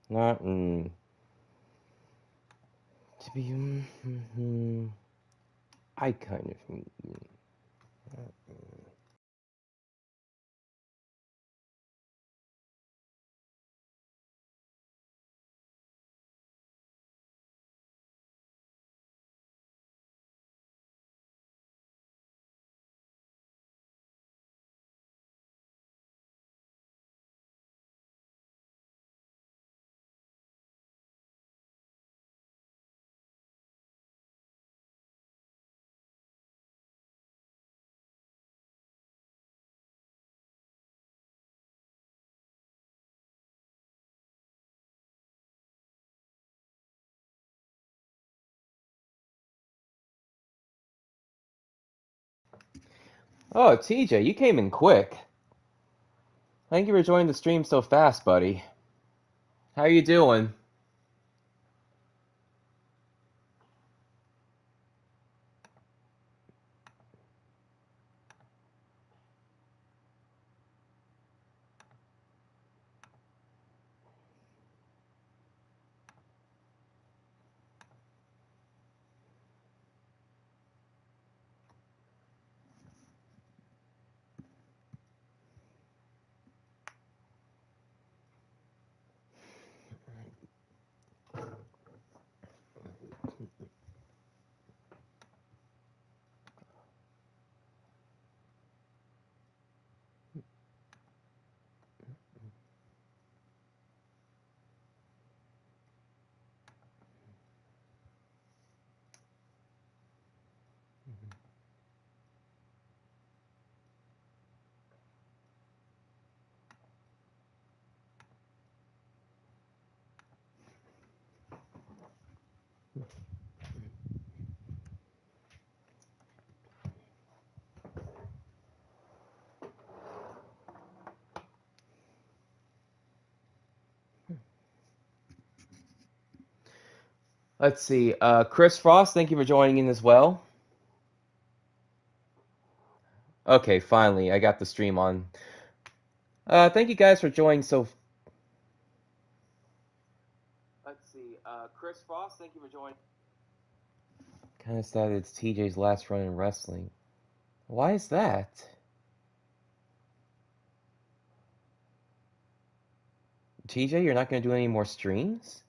Not to be. I kind of. Oh, TJ, you came in quick. Thank you for joining the stream so fast, buddy. How you doing? Let's see. Chris Frost, thank you for joining in as well. Okay, finally, I got the stream on. Thank you guys for joining. Let's see. Chris Frost, thank you for joining. Kind of sad it's TJ's last run in wrestling. Why is that? TJ, you're not going to do any more streams?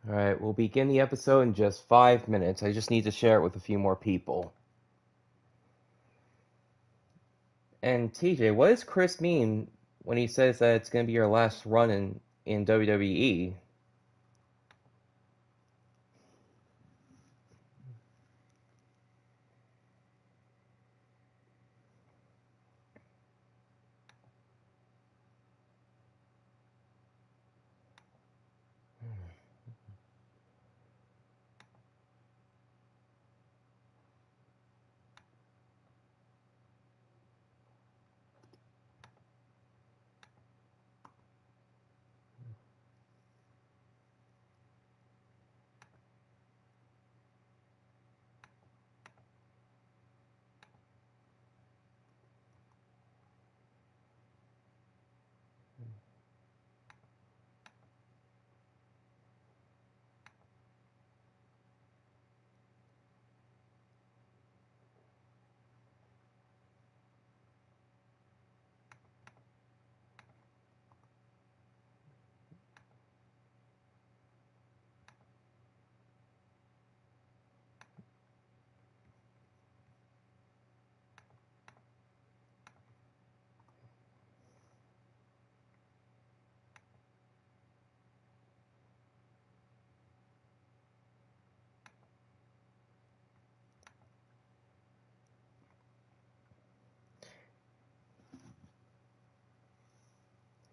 Alright, we'll begin the episode in just 5 minutes. I just need to share it with a few more people. And TJ, what does Chris mean when he says that it's going to be your last run in WWE?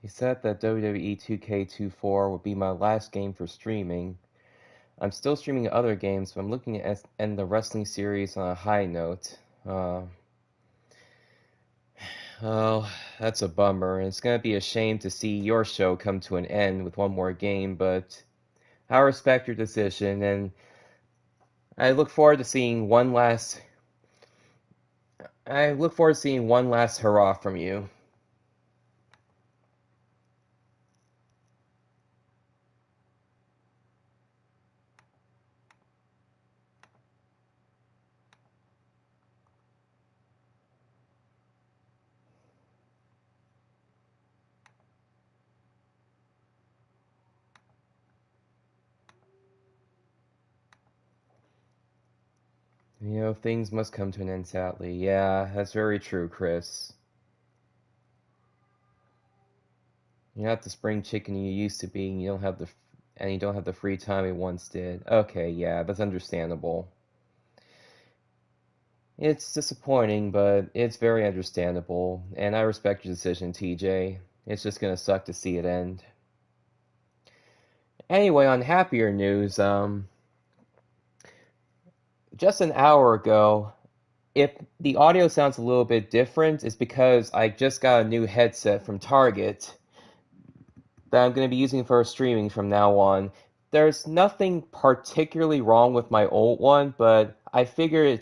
He said that WWE 2K24 would be my last game for streaming. I'm still streaming other games, but I'm looking at end the wrestling series on a high note. Oh, that's a bummer. And it's going to be a shame to see your show come to an end with one more game, but I respect your decision, and I look forward to seeing one last hurrah from you. You know, things must come to an end, sadly. Yeah, that's very true, Chris. You're not the spring chicken you used to be, and you don't have the free time you once did. Okay, yeah, that's understandable. It's disappointing, but it's very understandable, and I respect your decision, TJ. It's just gonna suck to see it end. Anyway, on happier news, just an hour ago, if the audio sounds a little bit different, it's because I just got a new headset from Target that I'm going to be using for streaming from now on. There's nothing particularly wrong with my old one, but I figured it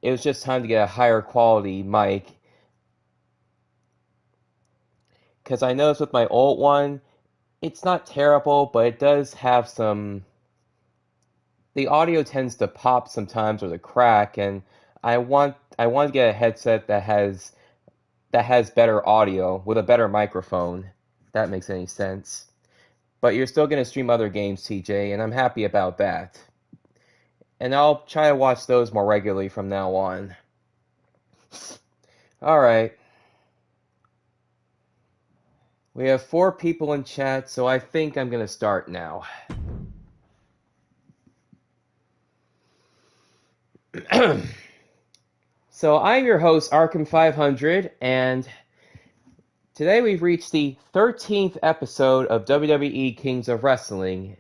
was just time to get a higher quality mic. Because I noticed with my old one, it's not terrible, but it does have the audio tends to pop sometimes or to crack, and I want to get a headset that has better audio with a better microphone. If that makes any sense. But you're still going to stream other games, TJ, and I'm happy about that. And I'll try to watch those more regularly from now on. Alright. We have 4 people in chat, so I think I'm going to start now. So I'm your host, Arkham500, and today we've reached the 13th episode of WWE Kings of Wrestling.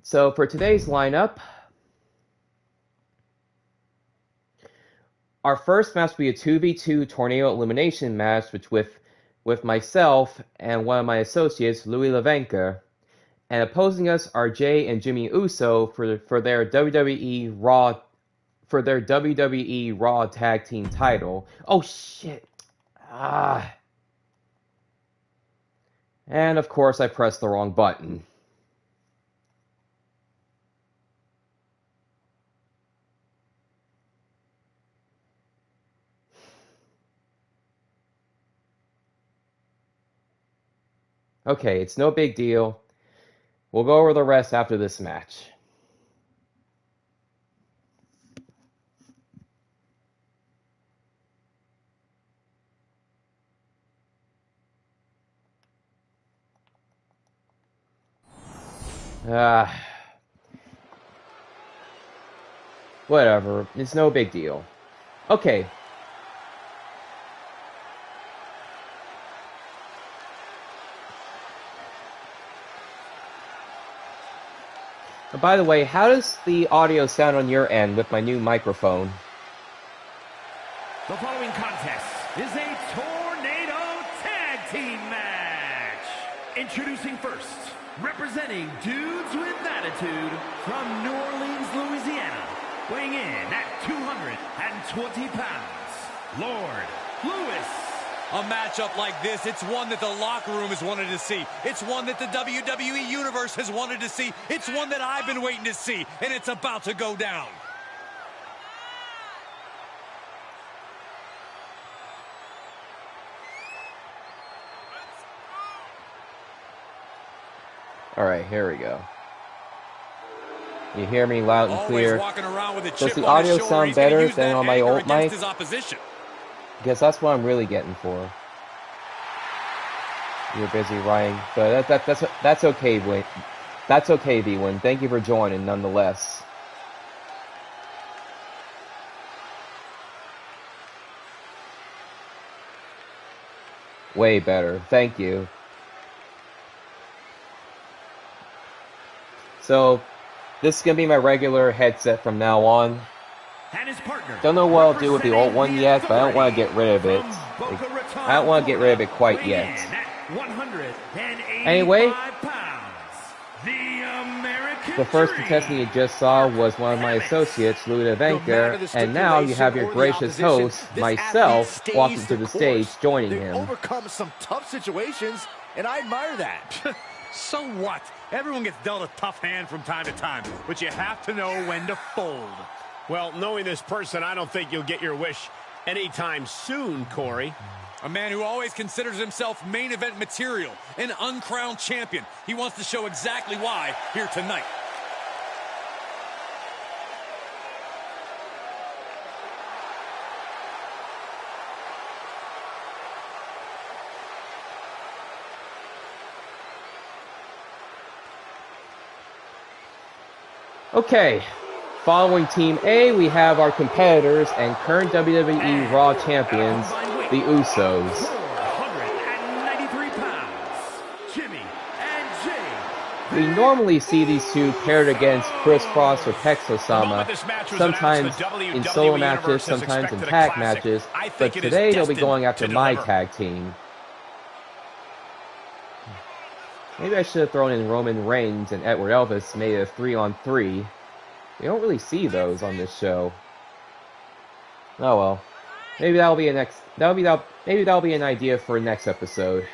So for today's lineup, our first match will be a 2v2 tornado elimination match with myself and one of my associates, Louis Levenka. And opposing us are Jay and Jimmy Uso for their WWE Raw Tag Team title. Oh shit. And of course I pressed the wrong button. Okay, it's no big deal. We'll go over the rest after this match. Whatever. It's no big deal. Okay. By the way, how does the audio sound on your end with my new microphone? The following contest is a Tornado Tag Team match. Introducing first, representing Dudes with Attitude from New Orleans, Louisiana, weighing in at 220 pounds, Lord Lewis. A matchup like this, it's one that the locker room has wanted to see. It's one that the WWE Universe has wanted to see. It's one that I've been waiting to see, and it's about to go down. All right, here we go. You hear me loud and clear. Does the audio sound better than on my old mic? Because that's what I'm really getting for. You're busy, Ryan, but that's okay, Win. That's okay, V1. Thank you for joining, nonetheless. Way better. Thank you. So, this is going to be my regular headset from now on. And his partner, don't know what I'll do with the old one yet, but I don't want to get rid of it. I don't want to get rid of it quite yet. Anyway, the first contestant you just saw was one of my associates, Ludovica, and now you have your gracious host, myself, walking to the stage, joining him. Overcome some tough situations, and I admire that. So what? Everyone gets dealt a tough hand from time to time, but you have to know when to fold. Well, knowing this person, I don't think you'll get your wish anytime soon, Corey. A man who always considers himself main event material, an uncrowned champion. He wants to show exactly why here tonight. Okay, following Team A, we have our competitors and current WWE Raw Champions, the Usos. 493 pounds, Jimmy and Jay. We normally see these two paired against Chris Cross or Tex Osama, sometimes in solo matches, sometimes in tag matches, but today they'll be going after my tag team. Maybe I should have thrown in Roman Reigns and Edward Elvis, made it a 3-on-3. We don't really see those on this show. Oh well. Maybe that'll be maybe that'll be an idea for next episode.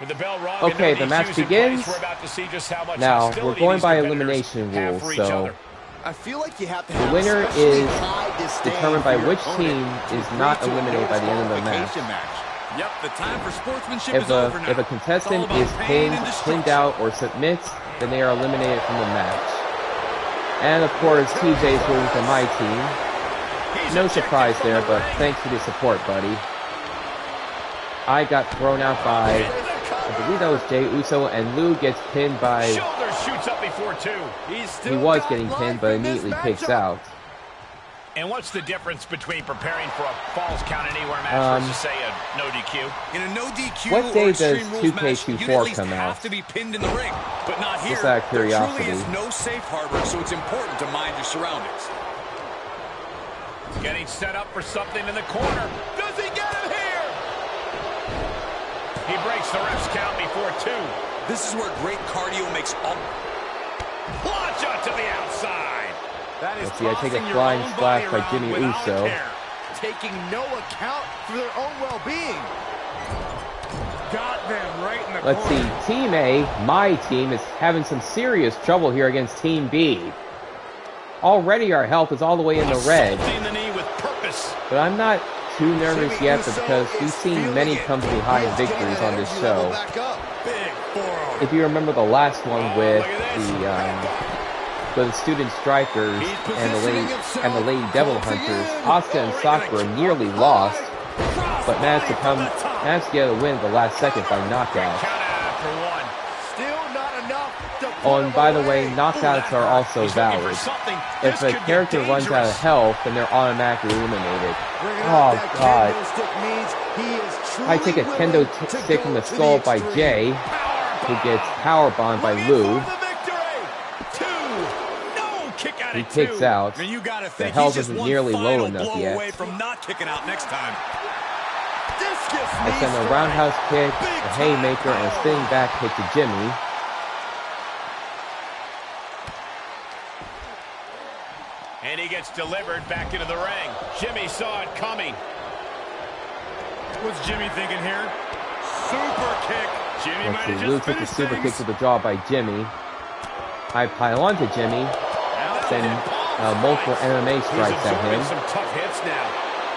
With the bell rung Okay, and no the match DQs in begins. place, we're about to see just how much Now, hostility we're going these by competitors elimination have rules, for each so other. I feel like you have to the have winner especially is high disdain determined by for your which opponent team is to not agree to a eliminated by the end of the match. disqualification. Yep, the time for sportsmanship If is over now. a contestant It's all is about pain pinned, and destruction. pinned out, or submits, then they are eliminated from the match. And of course, TJ's rooting for my team. No surprise there, but thanks for the support, buddy. I got thrown out by, I believe that was Jey Uso, and Lou gets pinned by, Shoulder shoots up before two. he was getting pinned, but immediately kicks out. And what's the difference between preparing for a Falls Count Anywhere match versus, say, a no DQ? In a no DQ What day or does Extreme Rules match, 2K24 you'd at least come have out? to be pinned in the ring. But not here. Just out of There curiosity. truly is no safe harbor, so it's important to mind your surroundings. Getting set up for something in the corner. Does he get him here? He breaks the ref's count before two. This is where great cardio makes all... Plancha to the outside. That is Let's see, I take a tossing your flying own splash body by Jimmy around without a Uso. care. Taking no account for their own well-being. Got them right in the Let's corner. see, Team A, my team, is having some serious trouble here against Team B. Already our health is all the way in the red, Assaulting the knee with purpose. but I'm not too nervous yet because we've seen many come behind victories on this show. Big forearm. If you remember the last one with the student strikers and the lady devil hunters, Asuka and Sakura nearly lost, but managed to get a win at the last second by knockout. Count out after one. Still not enough to Oh, and by the way, knockouts are also He's looking for valid. something. If This a could get character runs out of dangerous. health, then they're automatically eliminated. Bringing Oh up that god. kendo stick means he is I take a truly kendo willing to stick go from the to the skull by extreme. Jay, who gets powerbombed by Looking Lou. for the victory. Two. No kick out He at kicks two. out. And you gotta The think health he's just isn't one nearly final low enough blow yet. away from not kicking out next time. Discus I knee send a strike. roundhouse kick, Big a time haymaker, and a power. spinning back kick to Jimmy. And he gets delivered back into the ring. Jimmy saw it coming. What's Jimmy thinking here? Super kick. Jimmy Let's might see. have Lou just took the finished super kick things. to the jaw by Jimmy. High pile to Jimmy. Send multiple MMA strikes at him. Some tough hits now.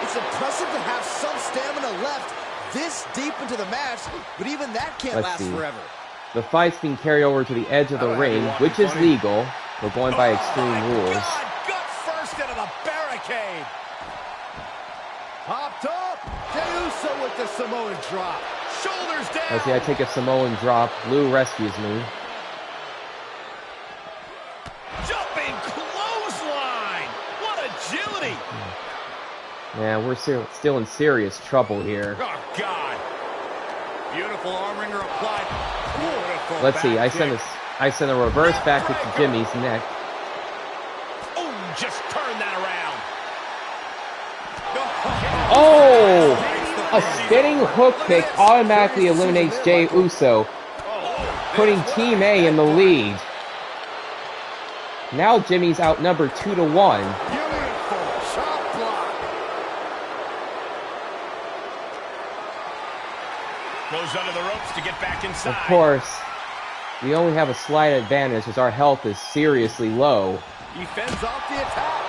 It's impressive to have some stamina left this deep into the match, but even that can't last forever. The fight's being carried over to the edge of the ring, which is legal. We're going by extreme rules. God, gut first into the barricade. Popped up. Jey Uso with the Samoan drop. Shoulders down. Let's see, I take a Samoan drop. Lou rescues me. Jumping clothesline. What agility. Yeah, we're still in serious trouble here. Oh, God. Beautiful arm wringer applied. Beautiful. Let's see, I send a reverse back kick to Jimmy's neck. Oh, just turn that around. Oh! A spinning hook kick automatically eliminates Jey Uso, putting Team A in the lead. Now Jimmy's outnumbered 2-1. Beautiful shot block. Goes under the ropes to get back inside. Of course, we only have a slight advantage as our health is seriously low. He fends off the attack.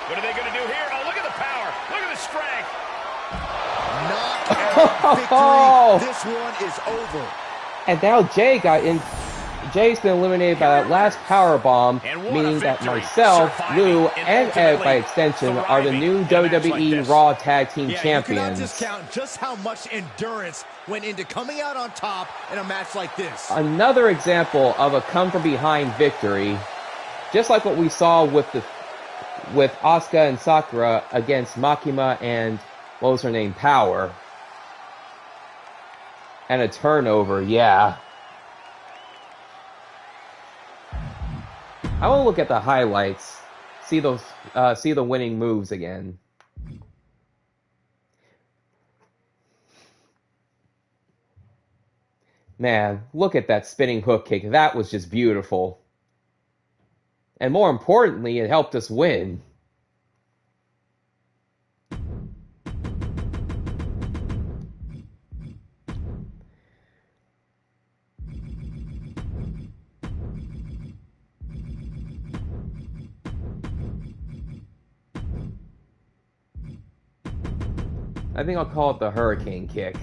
What are they going to do here? Oh, look at the power. Look at the strength. Knockout victory. This one is over. And now Jay's been eliminated by that last power bomb, meaning that myself, Lou, and Ed, by extension, are the new WWE Raw Tag Team Champions. You cannot discount just how much endurance went into coming out on top in a match like this. Another example of a come-from-behind victory, just like what we saw with Asuka and Sakura against Makima and, what was her name, Power. And a turnover, yeah. I want to look at the highlights, see the winning moves again. Man, look at that spinning hook kick. That was just beautiful. And more importantly, it helped us win. I think I'll call it the hurricane kick.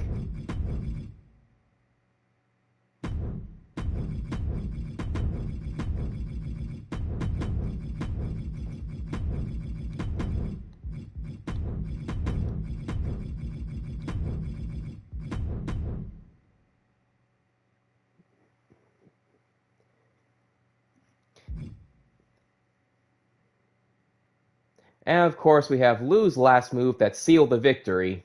And of course, we have Lou's last move that sealed the victory.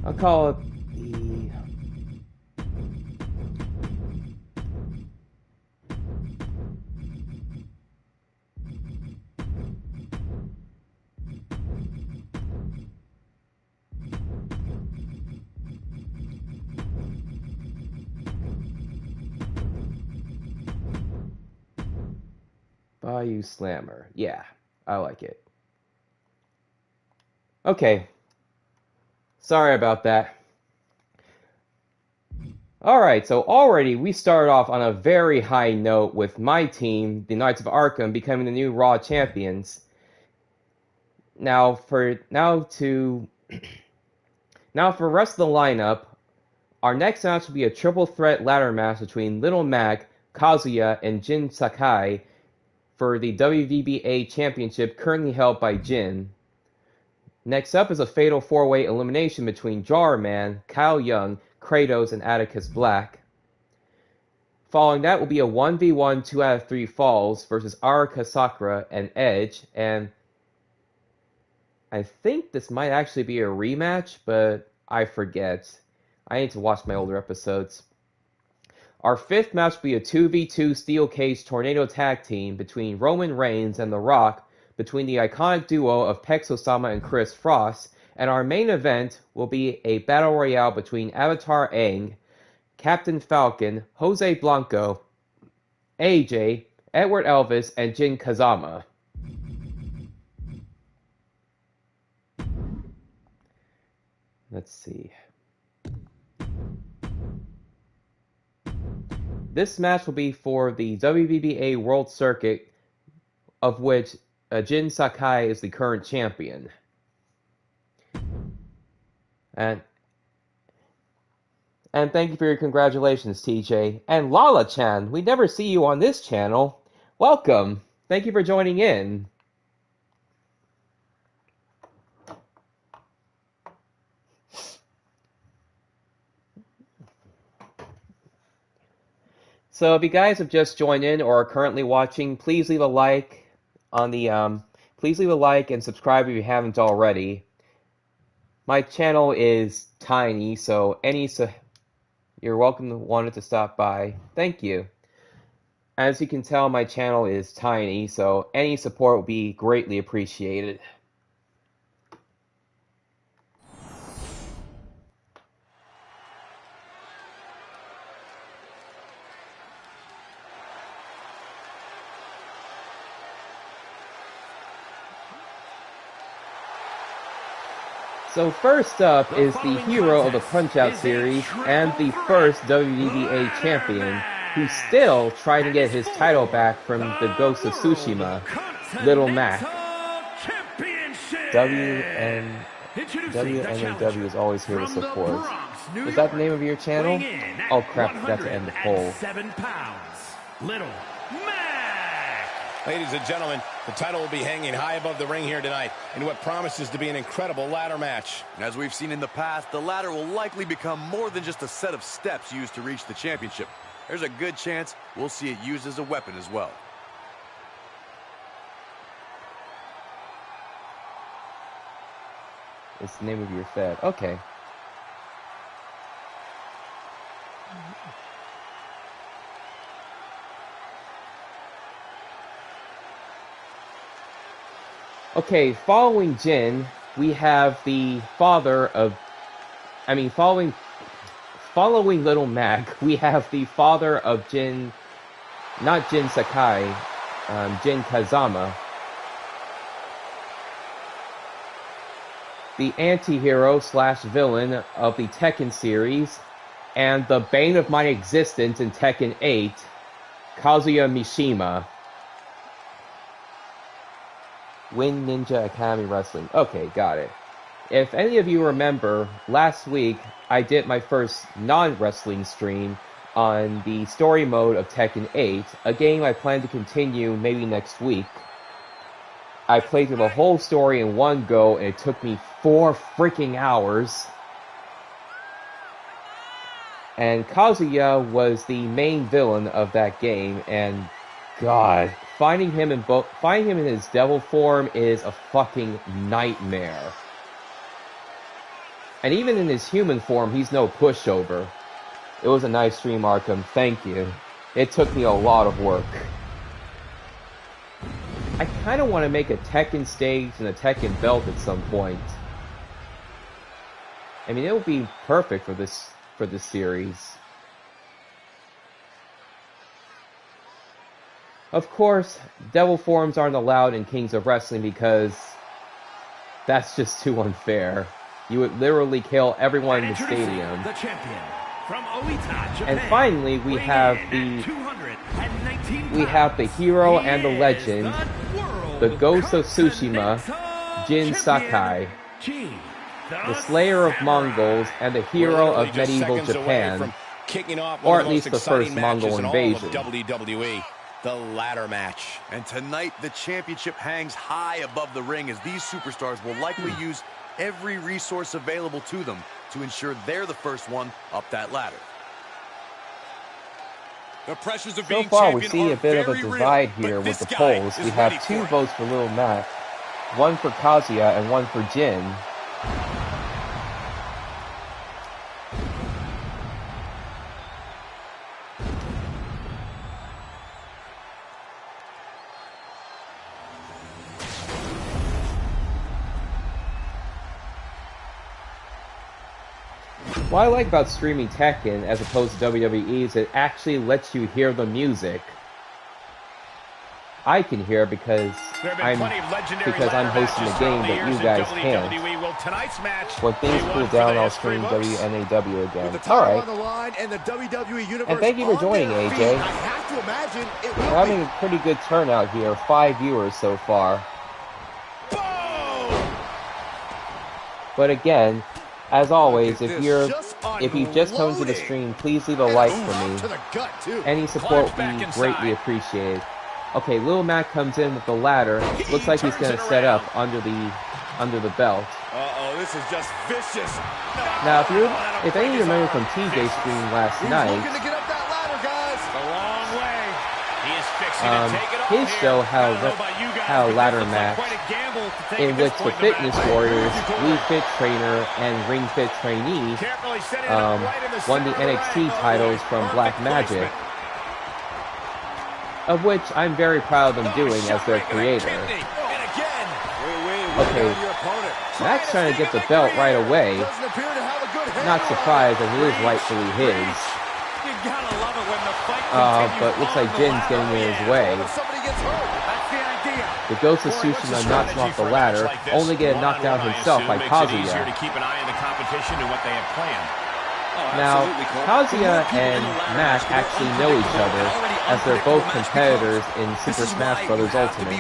I'll call it the... Bayou Slammer. Yeah, I like it. Okay. Sorry about that. Alright, so already we started off on a very high note with my team, the Knights of Arkham, becoming the new Raw champions. Now for the rest of the lineup, our next match will be a triple threat ladder match between Little Mac, Kazuya, and Jin Sakai for the WVBA Championship currently held by Jin. Next up is a fatal four-way elimination between Jar Man, Kyle Young, Kratos, and Atticus Black. Following that will be a 1v1 2 out of 3 falls versus Arika Sakura and Edge, and I think this might actually be a rematch, but I forget. I need to watch my older episodes. Our fifth match will be a 2v2 steel cage tornado tag team between Roman Reigns and The Rock, between the iconic duo of Pex Osama and Chris Frost, and our main event will be a battle royale between Avatar Aang, Captain Falcon, Jose Blanco, AJ, Edward Elvis, and Jin Kazama. Let's see. This match will be for the WBA World Circuit, of which Jin Sakai is the current champion. And thank you for your congratulations, TJ. And Lala-chan, we never see you on this channel. Welcome. Thank you for joining in. So if you guys have just joined in or are currently watching, please leave a like on the please leave a like and subscribe if you haven't already. My channel is tiny, so you're welcome to want to stop by. Thank you. As you can tell, my channel is tiny, so any support will be greatly appreciated. So first up is the hero of the Punch-Out series and the first WBA champion, who's still trying to get his title back from the Ghost of Tsushima, Little Mac. WNW is always here to support. Is that the name of your channel? Oh crap, I forgot to end the poll. Little Mac! Ladies and gentlemen, the title will be hanging high above the ring here tonight in what promises to be an incredible ladder match. As we've seen in the past, the ladder will likely become more than just a set of steps used to reach the championship. There's a good chance we'll see it used as a weapon as well. It's the name of your fed. Okay. Okay, following Jin, we have the father of... Following Little Mac, we have the father of Jin... Not Jin Sakai, Jin Kazama. The anti-hero slash villain of the Tekken series, and the bane of my existence in Tekken 8, Kazuya Mishima. Win Ninja Academy Wrestling. Okay, got it. If any of you remember, last week I did my first non-wrestling stream on the story mode of Tekken 8, a game I plan to continue maybe next week. I played through the whole story in one go, and it took me 4 freaking hours. And Kazuya was the main villain of that game, and God, finding him in his devil form is a fucking nightmare. And even in his human form, he's no pushover. It was a nice stream, Arkham. Thank you. It took me a lot of work. I kind of want to make a Tekken stage and a Tekken belt at some point. I mean, it would be perfect for this series. Of course, devil forms aren't allowed in Kings of Wrestling because that's just too unfair. You would literally kill everyone in the stadium. The champion from Oita, Japan, and finally, we have the hero and the legend, the Ghost of Tsushima, Jin Sakai, the slayer of Mongols and the hero of medieval Japan, or at least the first Mongol invasion. WWE, the ladder match. And tonight, the championship hangs high above the ring as these superstars will likely use every resource available to them to ensure they're the first one up that ladder. The pressures of being so far, we champion see a bit of a divide here with the polls. We have 2 votes for Little Mac, 1 for Kazuya, and 1 for Jin. What I like about streaming Tekken as opposed to WWE is it actually lets you hear the music. I can hear because I'm hosting the game, but you guys can't. When things cool down, I'll stream WNAW again. Alright. And thank you for joining, AJ. We're having a pretty good turnout here. 5 viewers so far. But again, as always, if you just come to the stream, please leave a like for me. Any support would be greatly appreciated. Okay, Lil Mac comes in with the ladder. Looks like he's gonna set up under the belt. Uh-oh, this is just vicious. Now, if any of you remember from TJ's stream last night, his show how ladder match in which the Fitness Warriors, Wii Fit Trainer and Ring Fit Trainee won the NXT titles from Black Magic, of which I'm very proud of them doing as their creator. Okay, Mac's trying to get the belt right away. Not surprised, as it is rightfully his. But looks like Jin's getting in his way. The Ghost of Tsushima knocks him off the ladder, only getting knocked down himself by Kazuya. Now, Kazuya and Mac actually know each other, as they're both competitors in Super Smash Bros. Ultimate.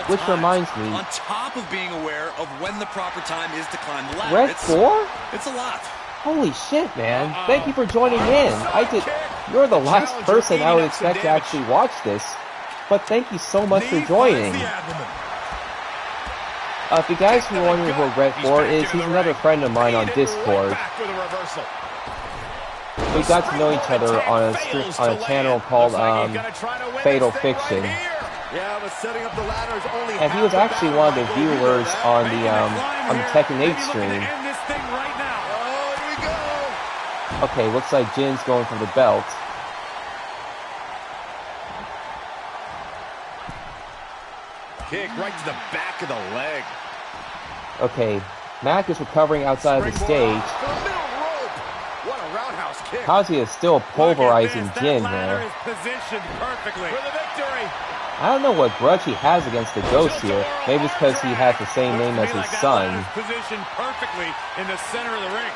Which reminds me, on top of being aware of when the proper time is to climb the ladder. Red 4? It's a lot. Holy shit, man. Thank you for joining in. You're the last person I would expect to actually watch this. But thank you so much for joining. If you guys were wondering who Red 4 is, he's another friend of mine on Discord. We got to know each other on a channel called Fatal Fiction. And he was actually one of the viewers on the Tekken 8 stream. Okay, looks like Jin's going for the belt. Kick right to the back of the leg. Okay, Mac is recovering outside of the stage. Kazuya is still pulverizing Jin here. I don't know what grudge he has against the Ghost here. Maybe it's because he has the same name as his son.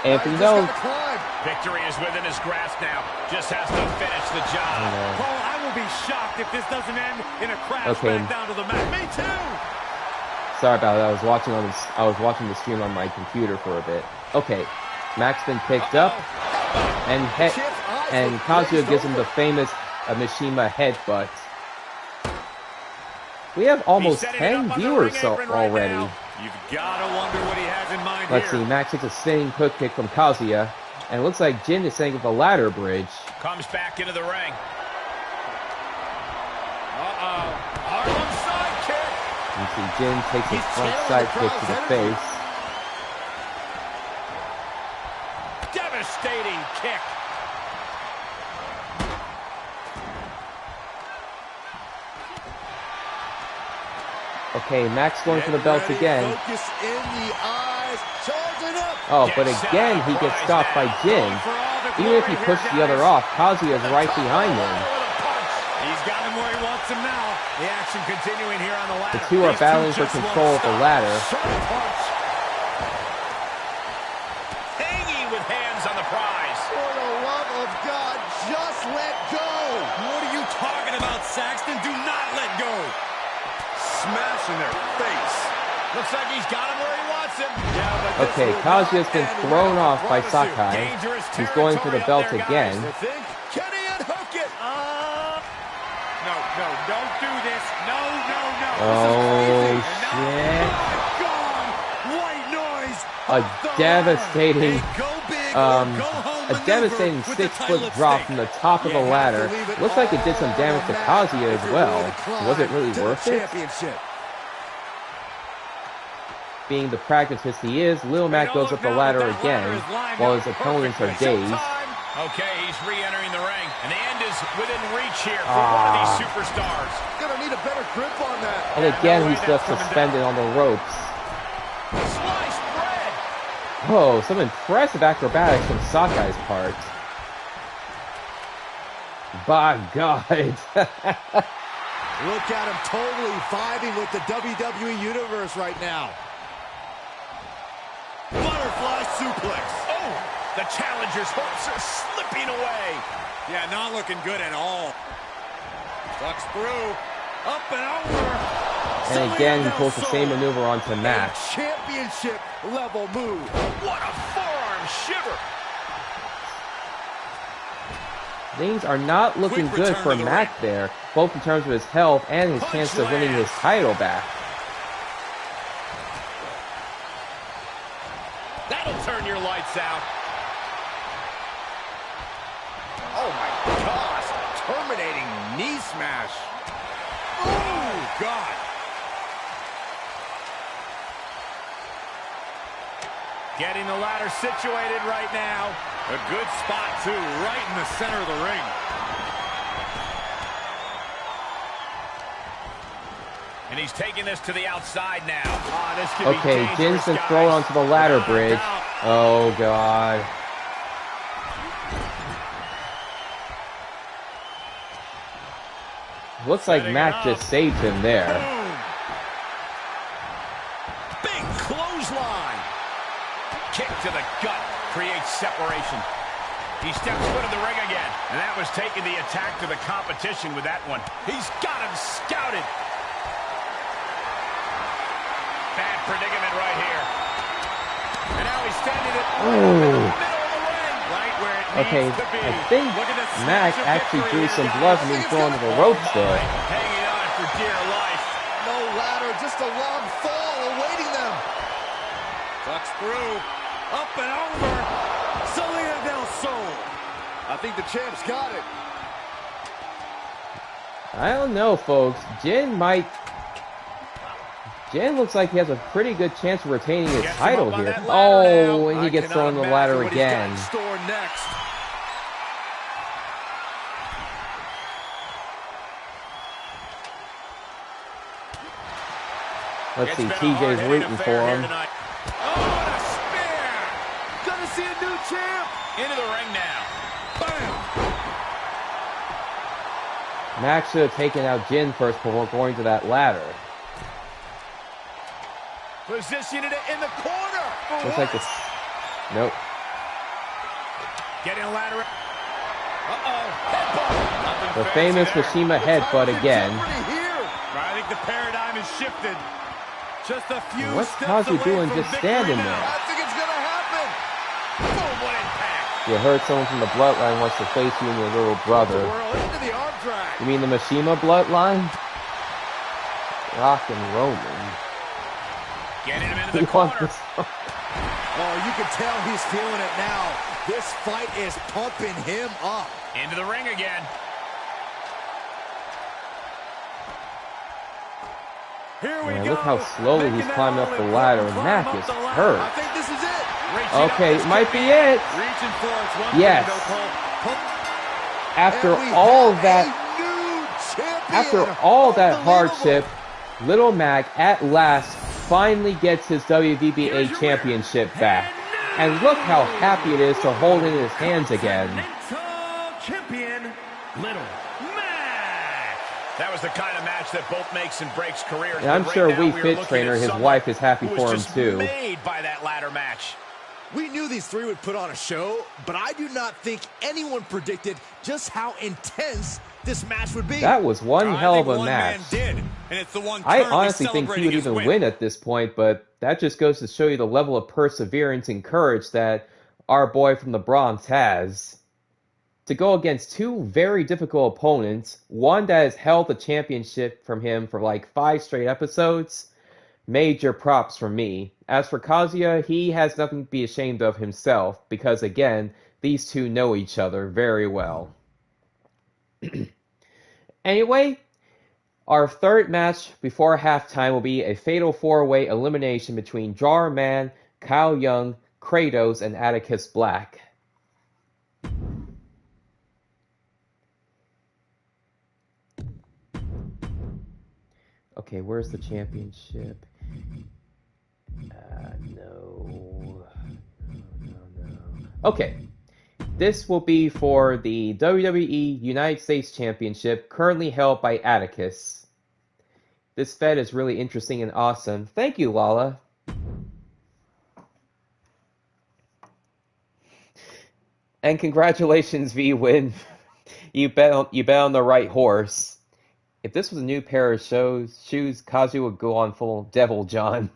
And if you know... Victory is within his grasp now. Just has to finish the job. Paul, I will be shocked if this doesn't end in a crash back down to the mat. Me too! Sorry about that. I was watching the stream on my computer for a bit. Okay, Mac's been picked up, and Kazuya gives him the famous Mishima headbutt. We have almost 10 viewers already. You've got to wonder what he has in mind. Let's see. Mac takes a spinning hook kick from Kazuya, and it looks like Jin is setting up a ladder bridge. Comes back into the ring. Harlem side kick. You see Jin takes his front side kick to the face. Devastating kick. Okay, Mac's going for the belt again. Oh, but again he gets stopped by Jin. Even if he pushed the other off, Kazuya is right behind him. He's got him where he wants him now. The action continuing here on the ladder. The two are battling for control of the ladder. Hanging with hands on the prize. For the love of God, just let go. What are you talking about, Saxton? Do not let go. Smash in their face. Looks like he's got him where he wants him. Yeah, okay, Kazuya's been thrown off by Sakai. He's going for the belt again. Can he unhook it? No, don't do this. No. Oh, shit. White noise. A devastating 6-foot drop from the top of the ladder. Looks like it did some damage to Kazuya as well. Was it really worth it? Being the pragmatist he is, Lil Mac goes up the ladder again, while his opponents are dazed. Okay, he's re-entering the ring, and the end is within reach here for one of these superstars. Gonna need a better grip on that. And again, he's left suspended on the ropes. Sliced bread. Oh, some impressive acrobatics from Sakai's part. By God. Look at him totally vibing with the WWE Universe right now. Butterfly suplex. Oh, the challenger's hopes are slipping away. Yeah, not looking good at all. Ducks through. Up and over. And again, he pulls the same maneuver onto Matt. Championship level move. What a forearm shiver. Things are not looking good for Matt there, both in terms of his health and his chance of winning his title back. That'll turn your lights out. Oh my gosh, terminating knee smash. Oh God. Getting the ladder situated right now. A good spot, too, right in the center of the ring. And he's taking this to the outside now. Oh, this could be dangerous, Jin's been guys. thrown onto the ladder bridge. Oh, God. Looks like Matt just saved him there. Boom. Big clothesline. Kick to the gut creates separation. He steps foot in the ring again, and that was taking the attack to the competition with that one. He's got him scouted. Bad predicament right here. And now he's standing at the middle of the ring, right where it needs to be. I think Mac actually drew some blood from being thrown to the ropes there. Hanging on for dear life. No ladder, just a long fall awaiting them. Ducks through. Up and over. Salida del Sol. I think the champ's got it. I don't know, folks. Jin looks like he has a pretty good chance of retaining his title here. Oh, and he gets thrown on the ladder again. Next. Let's see, TJ's rooting for him. Oh, and a spear! Gonna see a new champ! Into the ring now. Bam! Max should have taken out Jin first before going to that ladder. Positioning it in the corner. Looks like this. Nope. Getting a ladder. Uh-oh. Headbutt. The famous Mishima headbutt again. I think the paradigm has shifted. Just a few What's steps Kazu away doing from just victory standing now. there? I think it's gonna happen. Boom, what impact. You heard someone from the bloodline wants to face you and your little brother. Whirl into the arm drag. You mean the Mishima bloodline? Rock and Roman. Getting him into He the wants corner. this. Oh, you can tell he's feeling it now. This fight is pumping him up. Into the ring again. Here we go. Look how slowly he's climbing up the ladder. Mac is hurt. I think this is it. Okay, it might be it. Reaching for it's one Yes. thing, Cole. After And we all have that, a new champion. after all that Unbelievable. hardship, Little Mac at last finally gets his WVBA championship back. And look how happy it is to hold it in his hands again. Continental Champion, Little Mac. That was the kind of match that both makes and breaks careers. And I'm But sure right now, We we are Fit looking Trainer, at his someone wife, is happy who for was him just too. made by that ladder match. We knew these three would put on a show, but I do not think anyone predicted just how intense this match would be. That was one I hell think of a one match. man did, and it's the one I currently honestly think he celebrating would his even win at this point, but that just goes to show you the level of perseverance and courage that our boy from the Bronx has. To go against two very difficult opponents, one that has held the championship from him for like 5 straight episodes, major props from me. As for Kazuya, he has nothing to be ashamed of himself, because again, these two know each other very well. Anyway, our third match before halftime will be a fatal 4-way elimination between Jar Man, Kyle Young, Kratos, and Atticus Black. Okay, where's the championship? No. Okay. This will be for the WWE United States Championship, currently held by Atticus. This Fed is really interesting and awesome. Thank you, Lala. And congratulations, V-Win. You bet on the right horse. If this was a new pair of shoes, Kazu would go on full Devil John.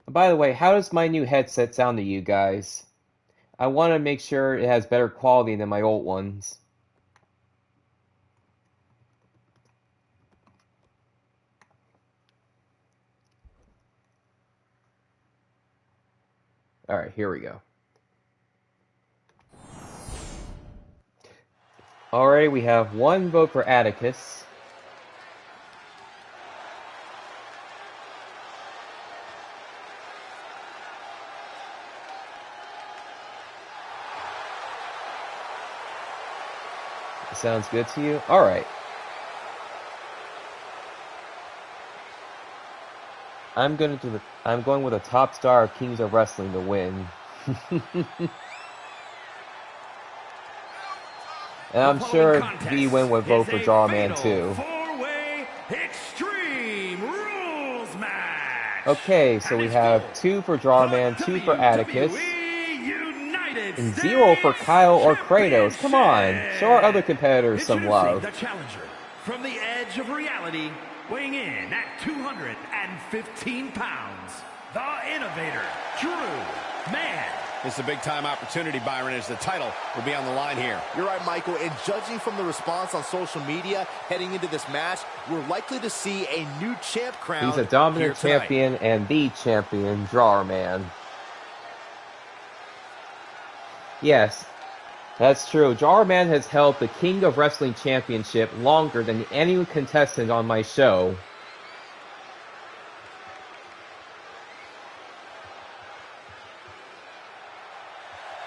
By the way, how does my new headset sound to you guys? I want to make sure it has better quality than my old ones. Alright, here we go. Alright, we have one vote for Atticus. Sounds good to you? Alright. I'm going with a top star of Kings of Wrestling to win. And I'm sure V-Win would vote for Jarman too. Okay, so we have 2 for Jarman, 2 for Atticus, and 0 for Kyle or Kratos. Come on, show our other competitors some love. The challenger from the edge of reality, weighing in at 215 pounds, the innovator, Drew Mann. It's a big-time opportunity, Byron, as the title will be on the line here. You're right, Michael, and judging from the response on social media heading into this match, we're likely to see a new champ crowned. He's a dominant champion and the champion, Jarman. Yes, that's true. Jarman has held the King of Wrestling Championship longer than any contestant on my show.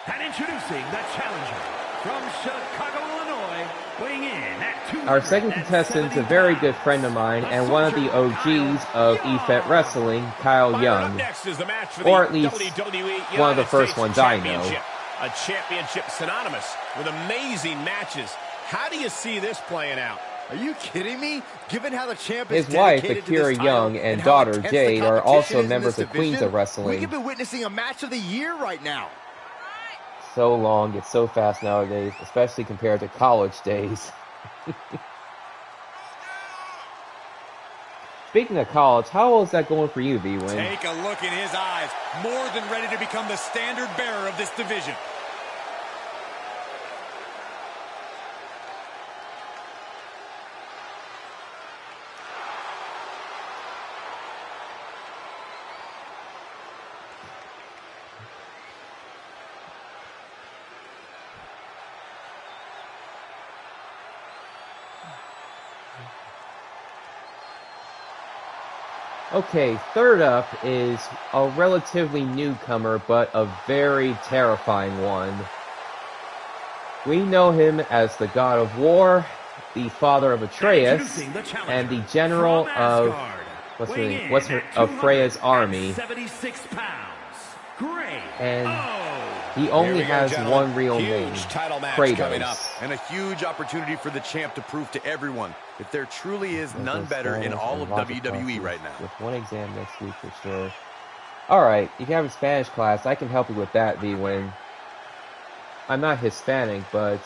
And introducing the challenger from Chicago, Illinois, weighing in at 270 Our second contestant is a very good friend of mine and one of the OGs of EFET Wrestling, Kyle Young. Or at least one of the first ones I know. A championship synonymous with amazing matches. How do you see this playing out? Are you kidding me? Given how the champ is his wife, dedicated Akira to this Young, title and how daughter intense the Jade are competition also is in members this of Queens division, of Wrestling. We could be witnessing a match of the year right now. So long, it's so fast nowadays, especially compared to college days. Speaking of college, how well is that going for you, V-Win? Take a look in his eyes. More than ready to become the standard bearer of this division. Okay, third up is a relatively newcomer, but a very terrifying one. We know him as the God of War, the father of Atreus, and the general of of Freya's army. 76 pounds. Great. And he only has one real name, Kratos. And a huge opportunity for the champ to prove to everyone that there truly is none better in all of WWE right now. With one exam next week for sure. Alright, if you have a Spanish class, I can help you with that, V-Win. I'm not Hispanic, but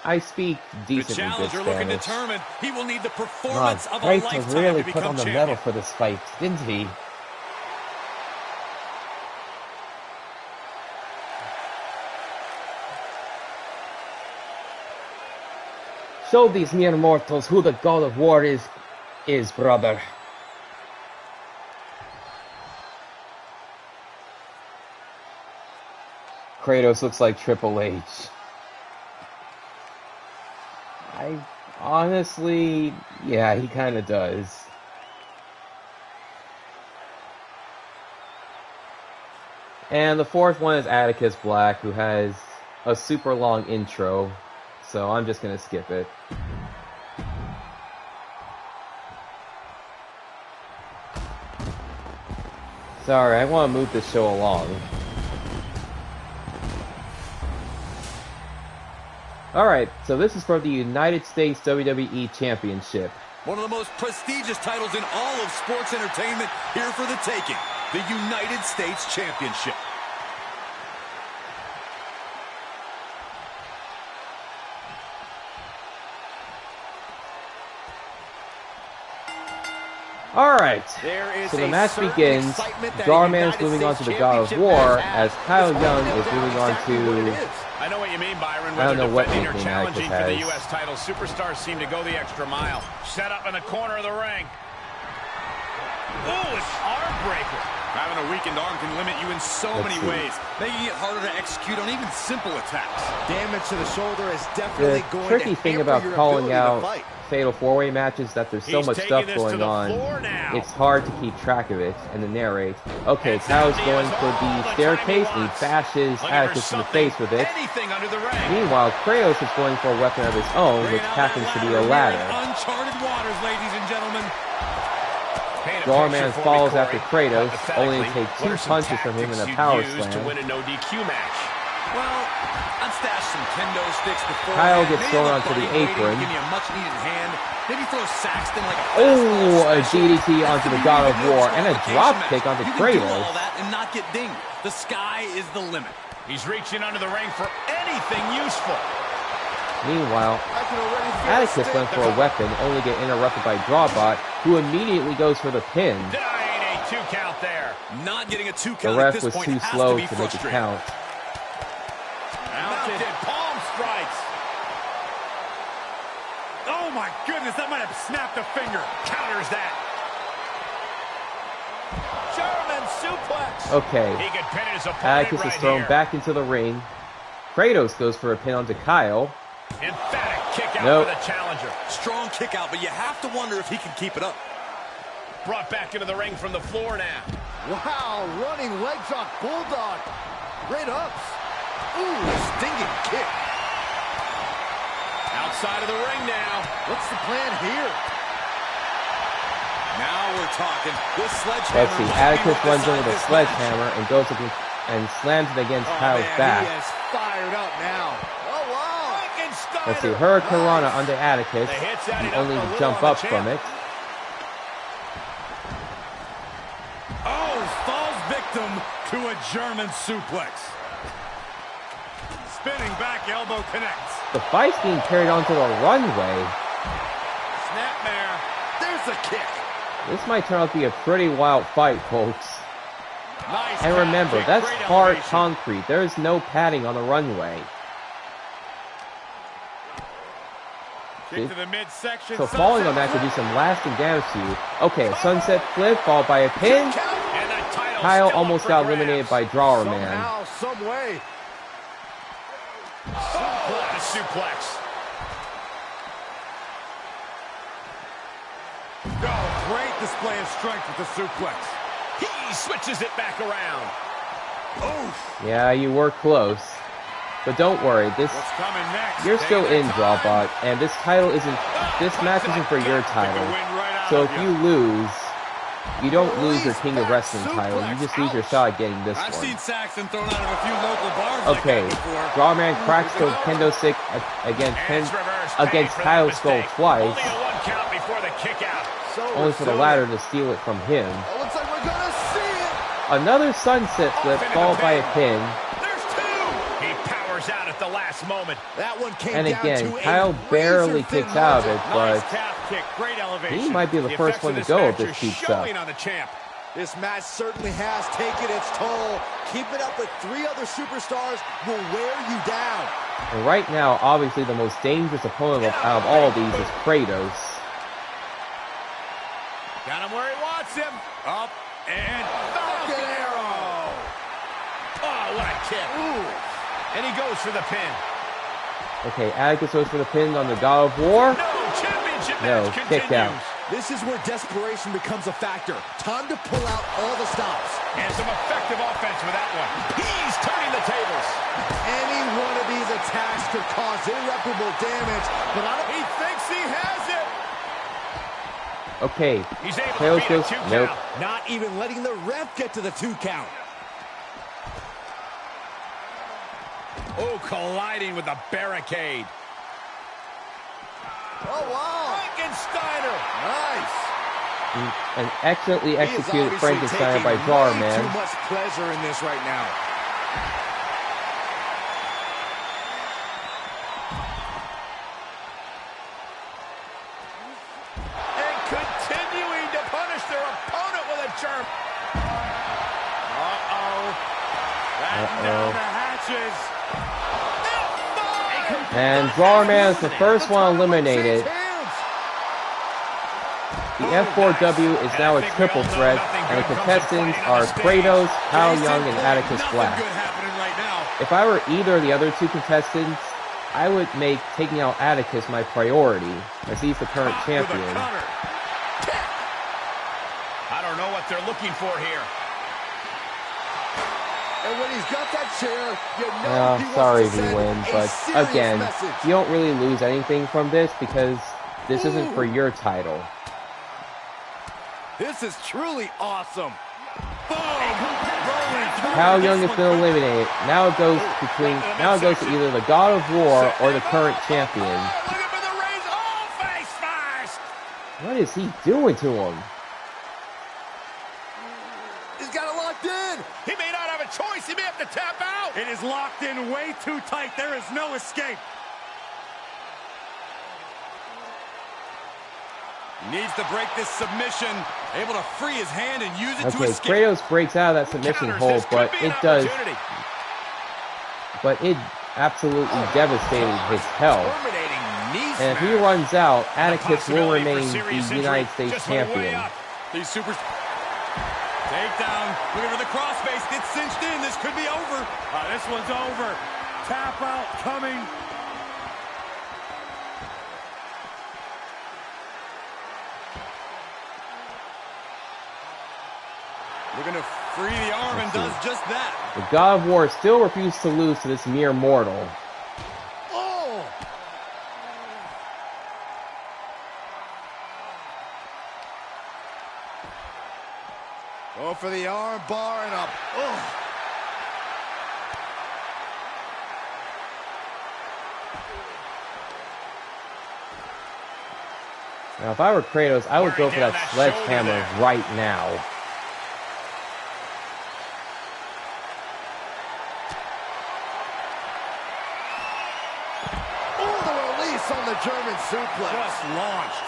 I speak decently good challenger looking Spanish. determined. He will need the performance of a Kratos lifetime really to put on become the champion. medal for this fight, didn't he? Show these mere mortals who the God of War is, brother. Kratos looks like Triple H. Honestly, yeah, he kind of does. And the fourth one is Atticus Black, who has a super long intro, so I'm just gonna skip it. Sorry, I want to move this show along. Alright, so this is for the United States WWE Championship. One of the most prestigious titles in all of sports entertainment, here for the taking. The United States Championship. Alright, so the match begins. Jarman is moving on to the God of War, as Kyle Young is moving on to... I know what you mean, Byron. I don't know what Defending or nickname challenging Atticus for the has. U.S. title, superstars seem to go the extra mile. Set up in the corner of the ring. Ooh, it's arm breaker. Having a weakened arm can limit you in so many ways, making it harder to execute on even simple attacks. Damage to the shoulder is definitely The going tricky to thing hamper about your calling ability to out fight. Fatal 4-Way matches that there's so He's much taking stuff this to going the on, floor now. it's hard to keep track of it and to narrate. Okay, Kyle's going for the staircase and he bashes Atticus in the face with it. Anything under the ring. Meanwhile, Kratos is going for a weapon of his own, which happens to be a ladder. Uncharted waters, ladies and gentlemen. Jarman falls after Kratos, Hypothetically, only to take what 2 are some punches from him in a tactics power you'd use to slam. win a no DQ match? Well, I'd stash some kendo sticks before. Kyle gets thrown onto the apron. Give me a much-needed hand. Maybe throw Saxton like a Oh, a DDT onto the God of War and a drop kick onto You can do all Kratos. that and not get dinged. The sky is the limit. He's reaching under the ring for anything useful. Meanwhile, I can already feel Atticus went for a weapon, only get interrupted by Drawbot, who immediately goes for the pin. Denying a 2 count there. Not getting a 2 count The at ref this was point too has slow to be to make it frustrating. count. Mounted palm strikes. Oh my goodness, that might have snapped a finger. Counters that. German suplex. Okay, He could pin his opponent Atticus right is thrown here. back into the ring. Kratos goes for a pin onto Kyle. Emphatic kick out Nope. for the challenger. Strong kick out, but you have to wonder if he can keep it up. Brought back into the ring from the floor now. Wow, running leg drop bulldog. Great ups. Ooh, stinging kick. Outside of the ring now. What's the plan here? Now we're talking. This sledgehammer. Let's see, might be Atticus what runs decides over the this sledgehammer and goes against, and slams it against Kyle's Man, back. he is fired up now. Oh, wow. Let's see, Hurricanrana onto Atticus. The hit's added He up only a to little jump on the up from champ. it. Oh, falls victim to a German suplex. Spinning back elbow connects. The fight's being carried onto the runway. Snapmare. There's a kick. This might turn out to be a pretty wild fight, folks. Nice And remember, kick. that's Great hard elevation. concrete. There is no padding on the runway. Kick to the midsection. So falling on that could do some lasting damage to you. Okay, a sunset flip followed by a pin. And the title Kyle still almost up for got grabs. eliminated by Drawer Man. Somehow, some way. Oh, what a suplex. Oh, great display of strength with the suplex. He switches it back around. Oof. Yeah, you were close. But don't worry, What's coming next? you're still Taking in, the time. Drawbot, and this match isn't for your Took the title. wind right out So of if you lose, you don't lose your King of Wrestling title. You just lose your shot at getting this I've one. seen Saxton thrown out of a few local bars Okay, like that before. Drawman cracks the kendo stick against And it's reverse pain against for that Kyle's skull mistake. twice, Only a 1 count before the kick out. So only for the latter to steal it from him. Oh, looks like we're gonna see it. Another sunset flip into followed the by a pin. pin. There's 2. He powers out at the last moment. That one came And down again, to a Kyle barely razor-thin kicks out of margin. it, but Nice calf kick. Great elevation. he might be the first effects one of to go match if this are keeps up. showing on the champ. This match certainly has taken its toll. Keeping up with 3 other superstars will wear you down. And right now, obviously the most dangerous opponent out of all of these is Kratos. Got him where he wants him. Up and Falcon arrow. Oh, what a kick. Ooh. And he goes for the pin. Okay, Atticus goes for the pin on the God of War. No, championship No, match kick continues. out. This is where desperation becomes a factor. Time to pull out all the stops. And some effective offense with that one. He's turning the tables. Any one of these attacks could cause irreparable damage, but he thinks he has it. Okay, He's able Kratos to beat a goes, 2 nope. count. Not even letting the ref get to the 2 count. Oh, colliding with the barricade. Oh, wow. Frankensteiner. Nice. An excellently He is executed obviously Frankensteiner by taking Jar way Man. too much pleasure in this right now. And continuing to punish their opponent with a germ. Batten down the hatches. And Jar Man is the first one eliminated. The F4W is now a triple threat, and the contestants are Kratos, Kyle Young, and Atticus Black. If I were either of the other two contestants, I would make taking out Atticus my priority, as he's the current champion. I don't know what they're looking for here. And when he's got that chair, you know he Sorry wants if to you send win, a but serious again, message. you don't really lose anything from this because this isn't for your title. This is truly awesome. Kyle Young has been eliminated. Now it goes to either the God of War or the current champion. Looking for the raise. Oh, face first. What is he doing to him? He's got it locked in. He may not have a choice. He may have to tap out. It is locked in way too tight. There is no escape. He needs to break this submission, able to free his hand and use it to Okay, escape. Kratos breaks out of that submission Counters. hold, This but could be an it does. opportunity. But it absolutely devastated his health. Terminating knee And if he smash. runs out, Atticus will Possibility for remain serious the injury. United States Just went way champion. up. These super takedown, looking for the crossface, gets cinched in. This could be over. This one's over. Tap out coming. Looking to free the arm and does just that. The God of War still refuses to lose to this mere mortal. Oh! Go for the arm bar and up. Oh! Now, if I were Kratos, I would go for Wearing that down that sledgehammer shoulder there. right now. Oh, the release on the German suplex. Just launched.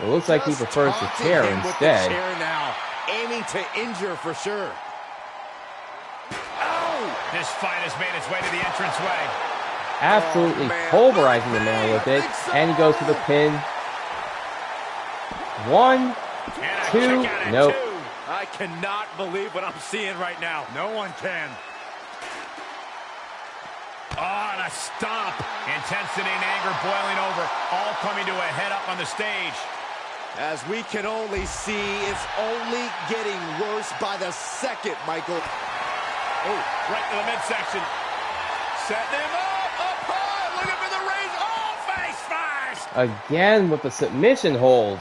It looks like he Just prefers the taunting chair him with instead. the chair now, aiming to injure for sure. This fight has made its way to the entranceway. Absolutely man. pulverizing the man with it. I think so. And he goes for the pin. 1, And a 2, kick out at nope. 2. I cannot believe what I'm seeing right now. No one can. Oh, and a stomp. Intensity and anger boiling over, all coming to a head up on the stage. As we can only see, it's only getting worse by the second, Michael. Oh, right to the midsection. Setting him up high, looking for the raise. Oh, face first. Again with the submission hold.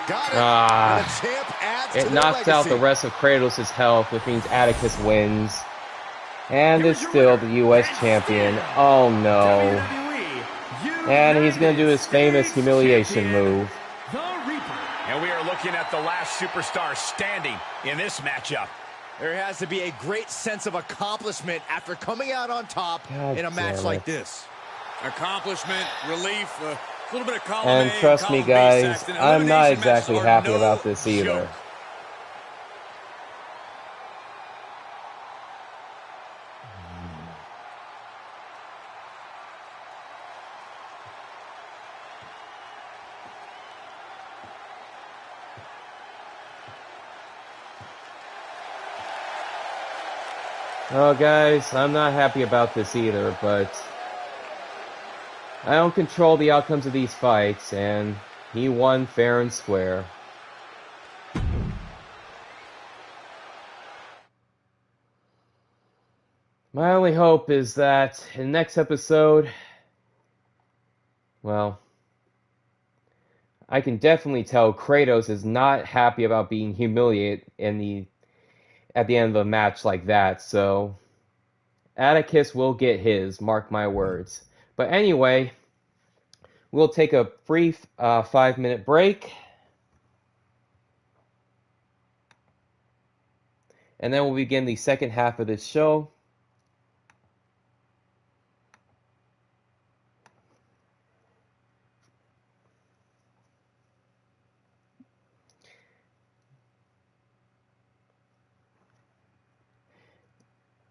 Got it. Ah. And the champ adds to It their knocks out the legacy. rest of Kratos' health, which means Atticus wins. And is still the U.S. champion. Oh no. And he's going to do his famous humiliation move. The Reaper. And we are looking at the last superstar standing in this matchup. There has to be a great sense of accomplishment after coming out on top God in a match damn like it. this. Accomplishment, relief, a little bit of column And A, trust me column B, guys, Saxton. I'm not Elimination matches exactly are happy no about this either. joke. Oh, guys, I'm not happy about this either, but I don't control the outcomes of these fights, and he won fair and square. My only hope is that in the next episode, well, I can definitely tell Kratos is not happy about being humiliated at the end of a match like that, so Atticus will get his, mark my words. But anyway, we'll take a brief 5-minute break, and then we'll begin the second half of this show.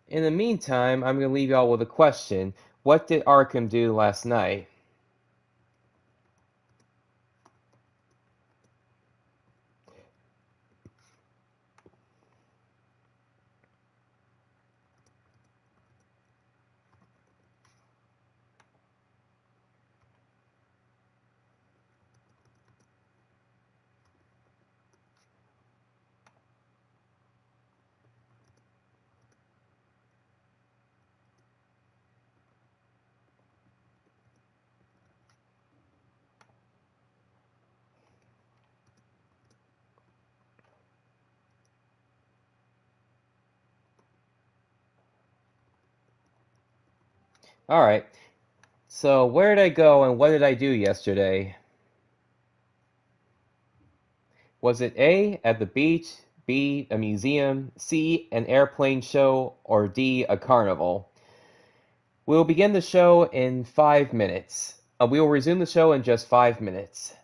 In the meantime, I'm going to leave y'all with a question. What did Arkham do last night? Alright, so where did I go and what did I do yesterday? Was it A, at the beach, B, a museum, C, an airplane show, or D, a carnival? We'll begin the show in 5 minutes. We will resume the show in just 5 minutes.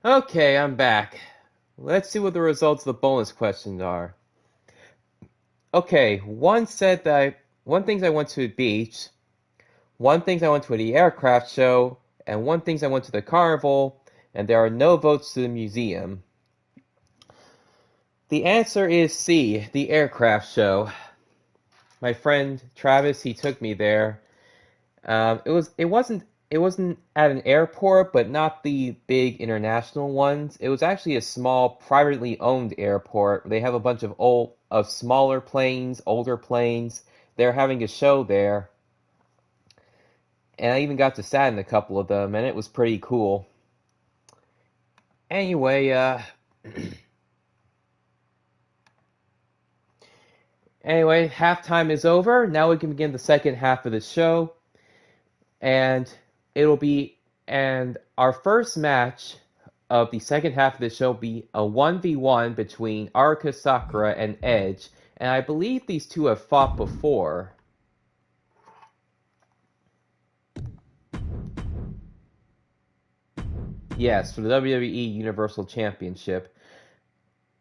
Okay, I'm back. Let's see what the results of the bonus questions are. Okay, one thing I went to the beach, one thing I went to the aircraft show, and one thing I went to the carnival, and there are no votes to the museum. The answer is C, the aircraft show. My friend Travis, he took me there. It wasn't at an airport, but not the big international ones. It was actually a small, privately owned airport. They have a bunch of smaller planes, older planes. They're having a show there, and I even got to sat in a couple of them, and it was pretty cool. Anyway, halftime is over. Now we can begin the second half of the show. And our first match of the second half of the show will be a 1v1 between Arika Sakura and Edge. And I believe these two have fought before. Yes, for the WWE Universal Championship.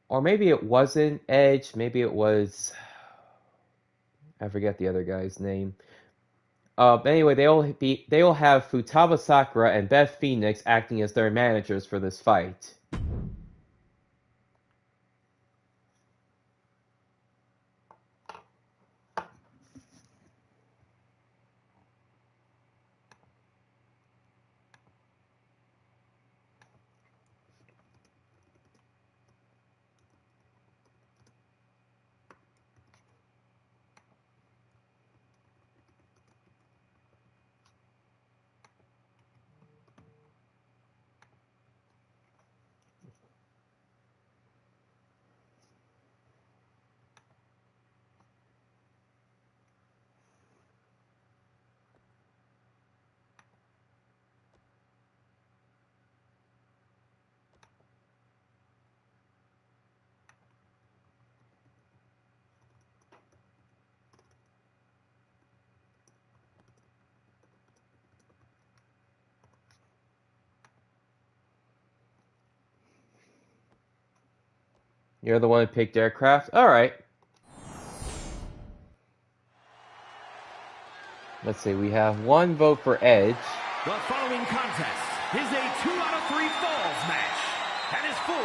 Or maybe it wasn't Edge, maybe it was... I forget the other guy's name. Anyway, they'll have Futaba Sakura and Beth Phoenix acting as their managers for this fight. You're the one who picked aircraft? Alright. Let's see, we have one vote for Edge. The following contest is a 2 out of 3 falls match and is for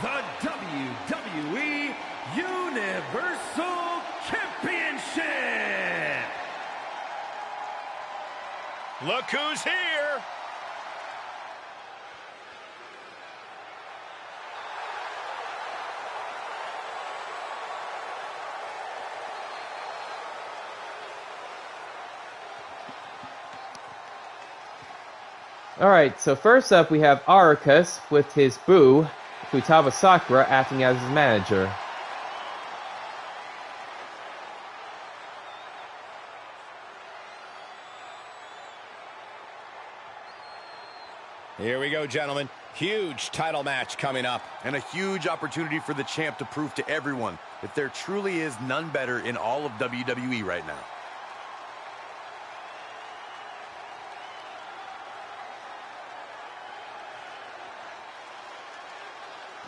the WWE Universal Championship. Look who's here. Alright, so first up we have Arikas with his boo, Futaba Sakura, acting as his manager. Here we go, gentlemen. Huge title match coming up. And a huge opportunity for the champ to prove to everyone that there truly is none better in all of WWE right now.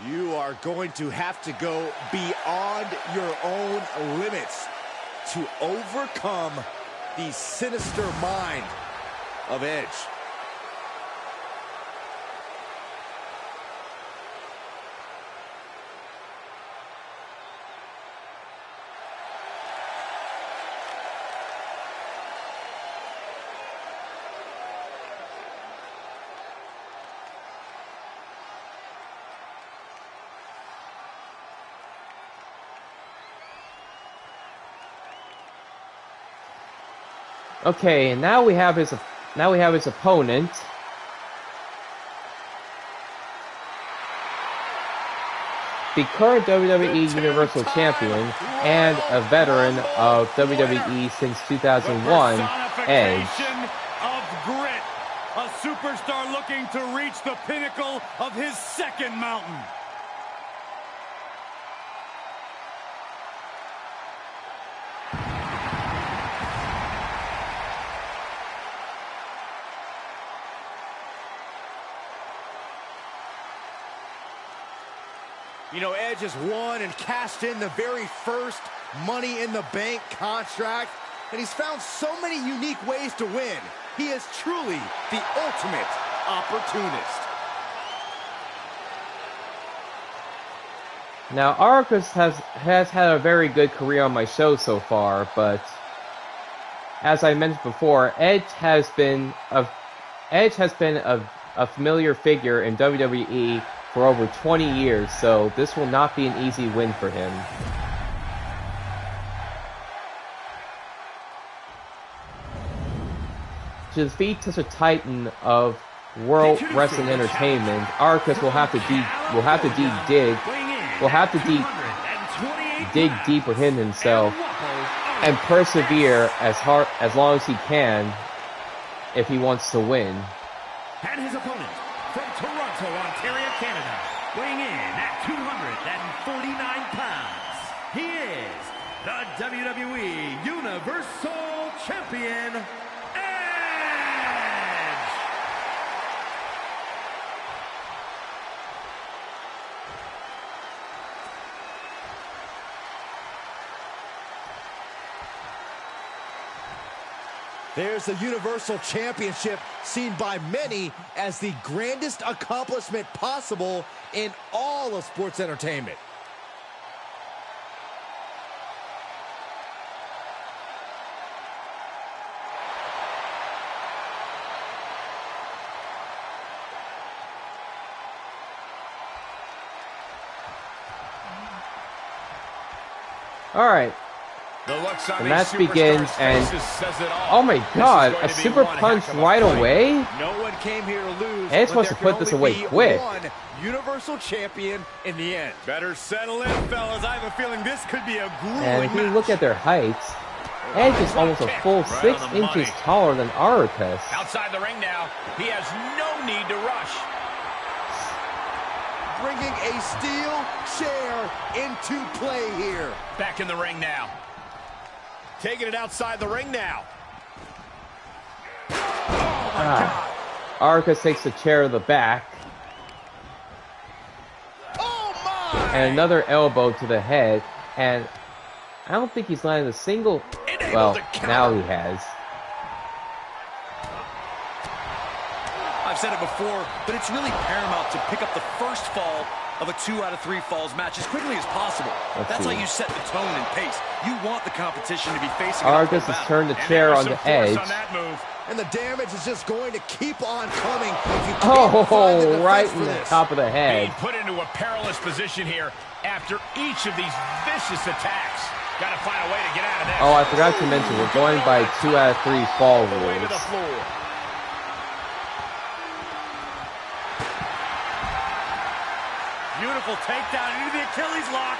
You are going to have to go beyond your own limits to overcome the sinister mind of Edge. Okay, and now we have his opponent. The current WWE Universal Champion and a veteran of WWE since 2001, Edge. Of grit, a superstar looking to reach the pinnacle of his second mountain. You know, Edge has won and cashed in the very first Money in the Bank contract, and he's found so many unique ways to win. He is truly the ultimate opportunist. Now, Arcus has had a very good career on my show so far, but as I mentioned before, Edge has been a familiar figure in WWE for over 20 years, so this will not be an easy win for him. To defeat such a titan of World Wrestling Entertainment, Arcus will have to dig deep within himself and persevere as long as he can if he wants to win. And his opponent from Toronto, Ontario, Canada, weighing in at 249 pounds, he is the WWE Universal Champion, Edge! There's the Universal Championship, seen by many as the grandest accomplishment possible in all of sports entertainment. Alright, The match begins, and oh my god, a super punch right away? No one came here to lose. Edge wants to put this away quick. One Universal Champion in the end. Better settle in, fellas. I have a feeling this could be a grueling And if you match. look at their heights, Edge is almost a full 6 inches taller than Arcus. Outside the ring now. He has no need to rush. Bringing a steel chair into play here. Back in the ring now. Taking it outside the ring now. Arcus takes the chair to the back. Oh my! And another elbow to the head. And I don't think he's landed a single... Well, now he has. I've said it before, but it's really paramount to pick up the first fall of a 2 out of 3 falls match as quickly as possible. That's how you set the tone and pace. You want the competition to be facing Arcus has turned the chair on the edge. And the damage is just going to keep on coming. Oh, right in the top of the head. Being put into a perilous position here after each of these vicious attacks. Got to find a way to get out of this. Oh, I forgot to mention, we're going by 2 out of 3 fall rules. Beautiful takedown into the Achilles lock.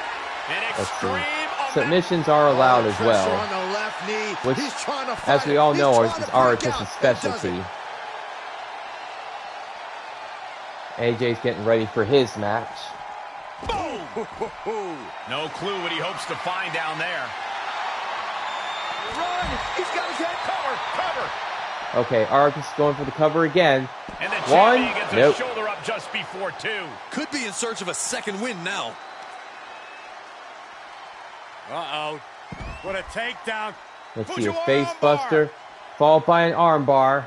An extreme Submissions are allowed as well, On the left knee. which, He's trying to as fight we it. all He's know, trying is to break Arcus' out. specialty. AJ's getting ready for his match. boom. No clue what he hopes to find down there. Run! He's got his head covered. Cover. Okay, Arcus is going for the cover again. And the One, champion gets nope. a shoulder up just before 2. Could be in search of a second win now. Uh-oh. What a takedown. Let's see a face buster, followed by an armbar.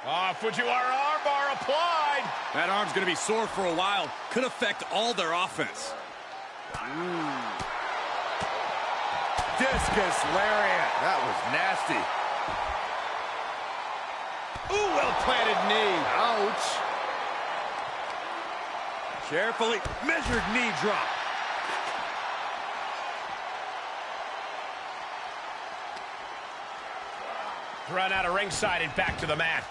Fujiwara armbar applied. That arm's going to be sore for a while. Could affect all their offense. Discus lariat. That was nasty. Ooh, well-planted knee. Ouch. Carefully measured knee drop. Run out of ringside and back to the mat.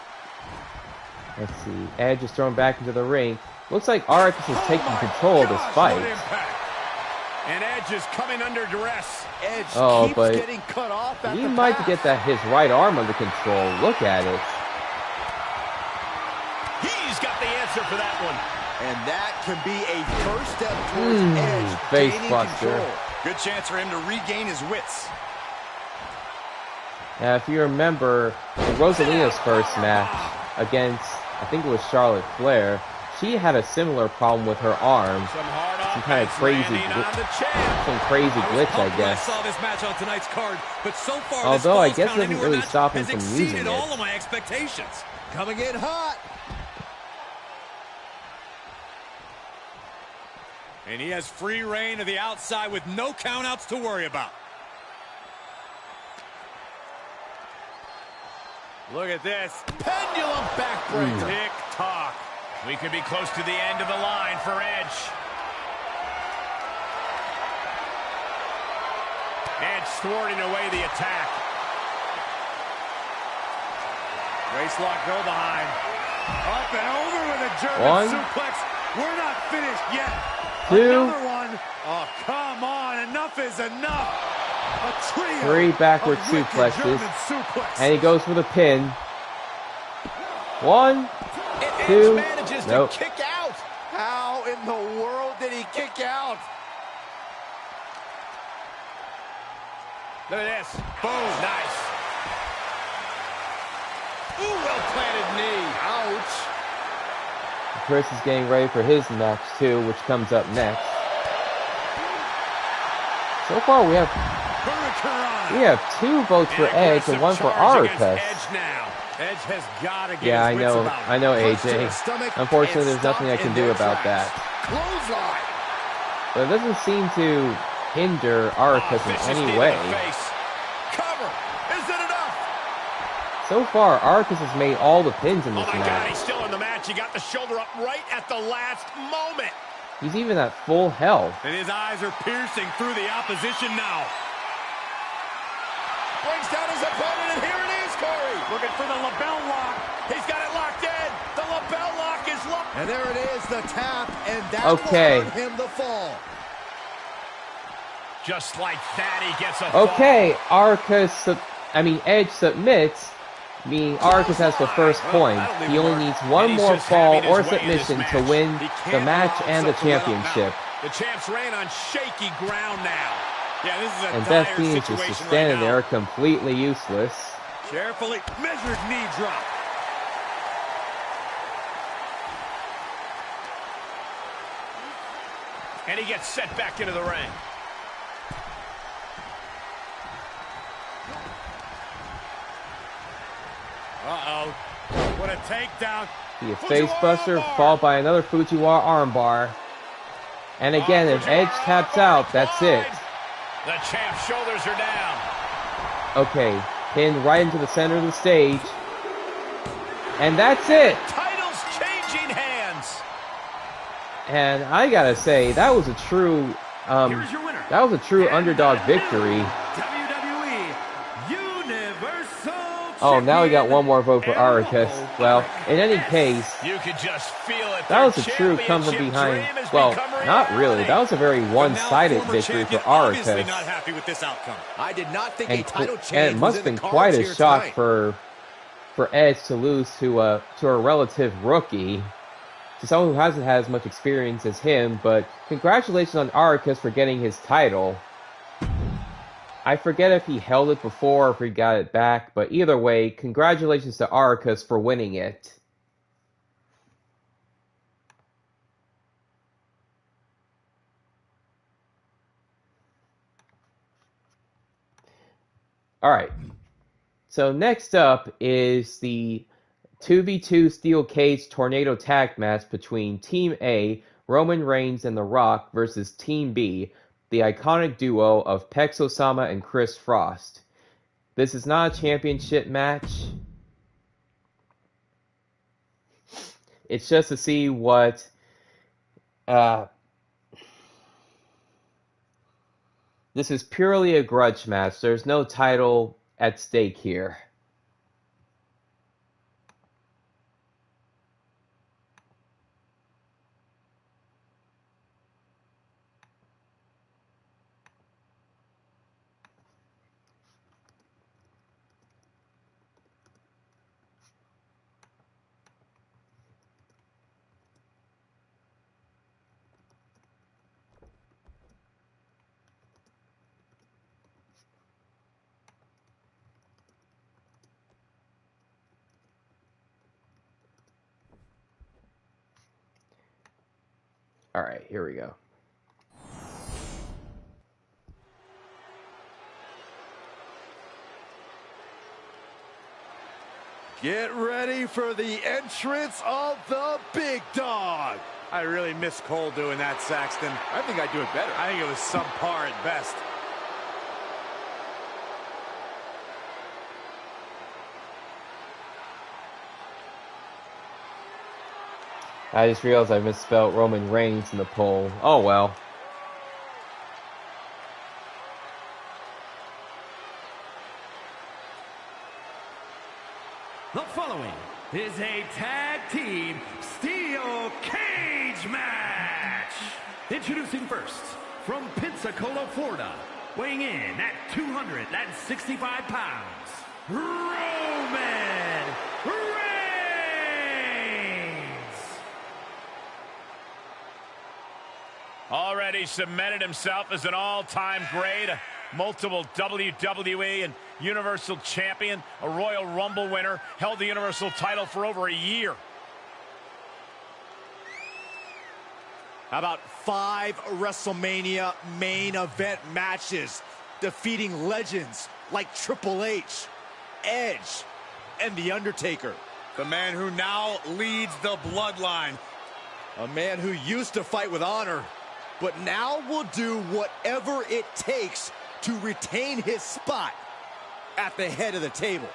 Let's see, Edge is thrown back into the ring. Looks like Arcus is taking control of this fight. What impact. And Edge is coming under duress. Edge keeps but getting cut off at he the might pass. get his right arm under control. Look at it. He's got the answer for that one. And that can be a first step towards Edge face gaining buster. control. Good chance for him to regain his wits. Now, if you remember in Rosalina's first match against, I think it was Charlotte Flair, she had a similar problem with her arm. Some hard some kind of crazy, some crazy glitch, I guess. I saw this match on tonight's card, but so far, although I guess it doesn't really stop him from using it. All of my expectations. Coming in hot. And he has free reign to the outside with no countouts to worry about. Look at this. Pendulum backbreaker. Tick-tock. We could be close to the end of the line for Edge. Edge thwarting away the attack. Waistlock go behind. Up and over with a German One. suplex. We're not finished yet. Two. Another one. Oh, come on. Enough is enough. A trio. 3 backward of wicked suplexes. German suplexes. And he goes for the pin. 1, And 2. Edge manages Nope. to kick out. How in the world did he kick out? Look at this. Boom. Nice. Ooh, well-planted knee. Ouch. Chris is getting ready for his match too, which comes up next. So far we have 2 votes for Edge and 1 for Arcus. Edge has got to get Yeah, his wits about him. I know Punch to the AJ. stomach Unfortunately, and there's nothing I stop can in do their about tracks. that. Clothesline. But it doesn't seem to hinder Arcus in any way. Cover. Is it enough? So far, Arcus has made all the pins in Oh this my God, he's match. still in the match. He got the shoulder up right at the last moment. He's even at full health. And his eyes are piercing through the opposition now. Brings down his opponent, and here it is, Corey. Looking for the lapel lock. He's got it locked in. The lapel lock is locked. And there it is, the tap, and that Okay. will earn him the fall. Just like that, he gets a fall. Okay, Edge submits, meaning Arcus has the first point. He only needs one And he's more just fall having his or way in this submission to match. win He the can't match allow and the himself to let him championship. The champ's ran on shaky ground now. Yeah, this is a And dire Beth Phoenix is situation just standing right now. there completely useless. Carefully measured knee drop. And he gets set back into the ring. Uh-oh. What a takedown. Be a face buster, followed by another Fujiwara armbar. And again, if Edge taps out, that's it. The champ's shoulders are down. Okay, pinned right into the center of the stage. And that's it! Title's changing hands. And I gotta say, that was a true, Here's your winner. that was a true underdog victory. WWE Universal Oh, now we got one more vote for and Arcus. World Well, in any Class. case, You could just feel it. that was a true come from behind. Well, not really. That was a very one-sided Former victory for champion obviously Arcus. not happy with this outcome. I did not think a And, title and change it must have was in been the cards quite a here shock tonight. for Edge to lose to a relative rookie, to someone who hasn't had as much experience as him. But congratulations on Arcus for getting his title. I forget if he held it before or if he got it back, but either way, congratulations to Arcus for winning it. Alright, so next up is the 2v2 Steel Cage Tornado Tag match between Team A, Roman Reigns and The Rock, versus Team B, the iconic duo of Pex Osama and Chris Frost. This is not a championship match. It's just to see what this is purely a grudge match. There's no title at stake here. Alright, here we go. Get ready for the entrance of the big dog. I really miss Cole doing that, Saxton. I think I'd do it better. I think it was subpar at best. I just realized I misspelled Roman Reigns in the poll. Oh well. The following is a tag team steel cage match. Introducing first, from Pensacola, Florida, weighing in at 265 pounds, Roman Reigns. Already cemented himself as an all-time great, a multiple WWE and Universal Champion, a Royal Rumble winner, held the Universal title for over a year. How about 5 WrestleMania main event matches, defeating legends like Triple H, Edge, and The Undertaker. The man who now leads the bloodline. A man who used to fight with honor, but now will do whatever it takes to retain his spot at the head of the table.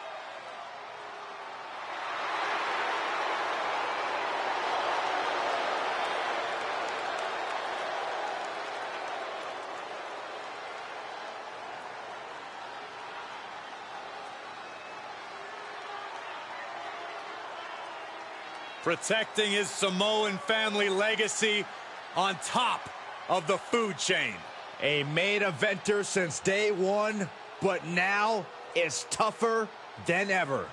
Protecting his Samoan family legacy on top of the food chain. A main eventer since day one, but now is tougher than ever.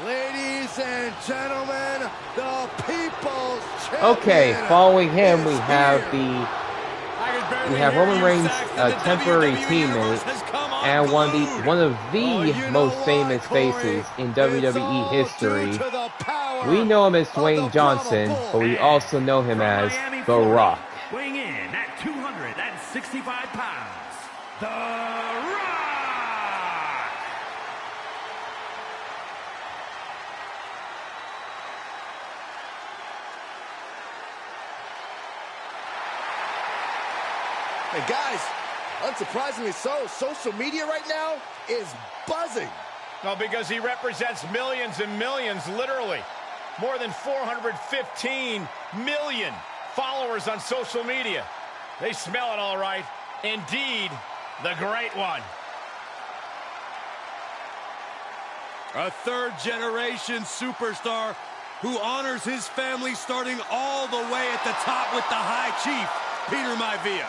Ladies and gentlemen, the People's Champion. Okay, following him, we have Roman Reigns' temporary teammate and one of the most famous faces in WWE history. We know him as Dwayne Johnson, but we also know him as The Rock. Weighing in at 265 pounds, The Rock! And guys, unsurprisingly so, social media right now is buzzing. No, because he represents millions and millions, literally. More than 415 million followers on social media. They smell it all right. Indeed, the Great One. A third-generation superstar who honors his family starting all the way at the top with the High Chief, Peter Maivia.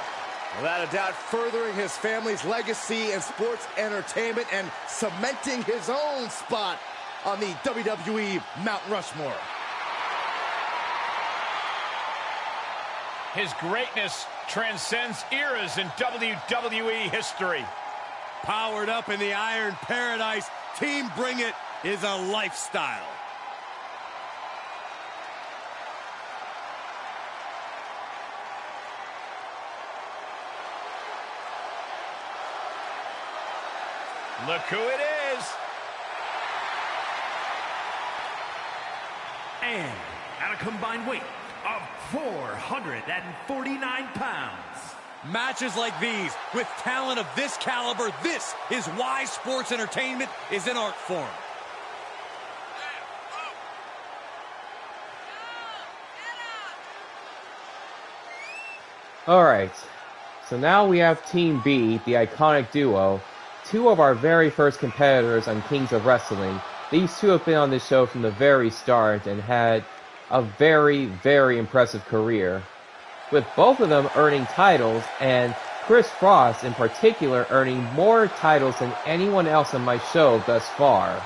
Without a doubt, furthering his family's legacy in sports entertainment and cementing his own spot on the WWE Mount Rushmore. His greatness transcends eras in WWE history. Powered up in the Iron Paradise, Team Bring It is a lifestyle. Look who it is. And at a combined weight of 449 pounds. Matches like these, with talent of this caliber, this is why sports entertainment is an art form. Alright, so now we have Team B, the iconic duo, 2 of our very first competitors on Kings of Wrestling. These 2 have been on this show from the very start and had a very, very impressive career, with both of them earning titles, and Chris Frost in particular earning more titles than anyone else on my show thus far.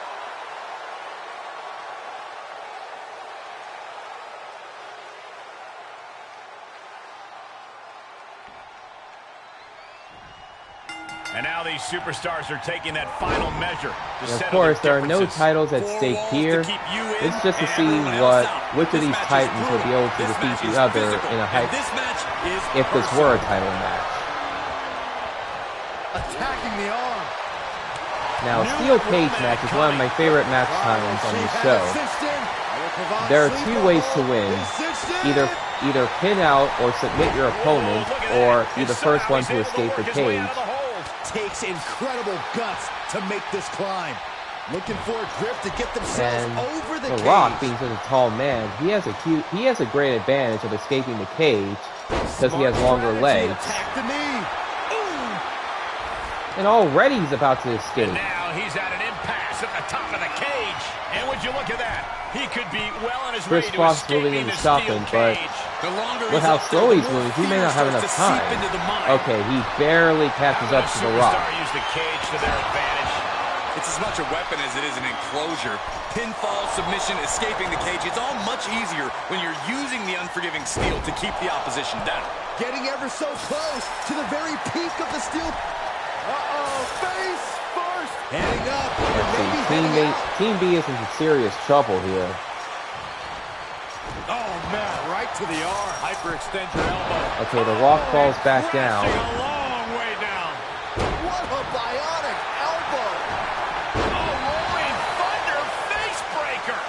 And now these superstars are taking that final measure. And of course, there are no titles at stake here. It's just to see which of these titans will be able to defeat the other in a if this were a title match. Attacking the arm. Now, a steel cage match is one of my favorite match times on the show. There are two ways to win. Either pin out or submit your opponent, or be the first one to escape the cage. Takes incredible guts to make this climb. Looking for a grip to get themselves over the cage. Rock, being such a tall man, he has a great advantage of escaping the cage because he has longer legs. And already he's about to escape. And now he's at an impasse at the top of the cage. And would you look at that? He could be well on his way to escaping moving in the to stop him, but with how slow he's moving, he may not have enough time. Okay, he barely catches up to the Rock. Use the cage to their advantage. It's as much a weapon as it is an enclosure. Pinfall, submission, escaping the cage, it's all much easier when you're using the unforgiving steel to keep the opposition down. Getting ever so close to the very peak of the steel. Face first. Heading up. Team B is in serious trouble here. Oh, man, right to the arm. Hyperextend your elbow. Okay, the Rock falls back down. A long way down. What a bionic elbow. Oh, rolling thunder face breaker.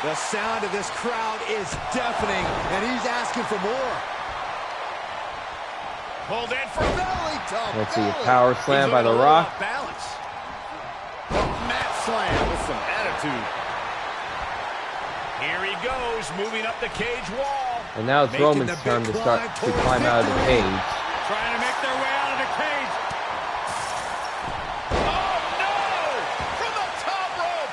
The sound of this crowd is deafening, and he's asking for more. Pulled in for belly to Let's see, a power slam by the Rock. Balance. Mat slam with some attitude. Here he goes, moving up the cage wall. And now it's Roman's turn to climb out of the cage. Trying to make their way out of the cage. Oh no! From the top rope.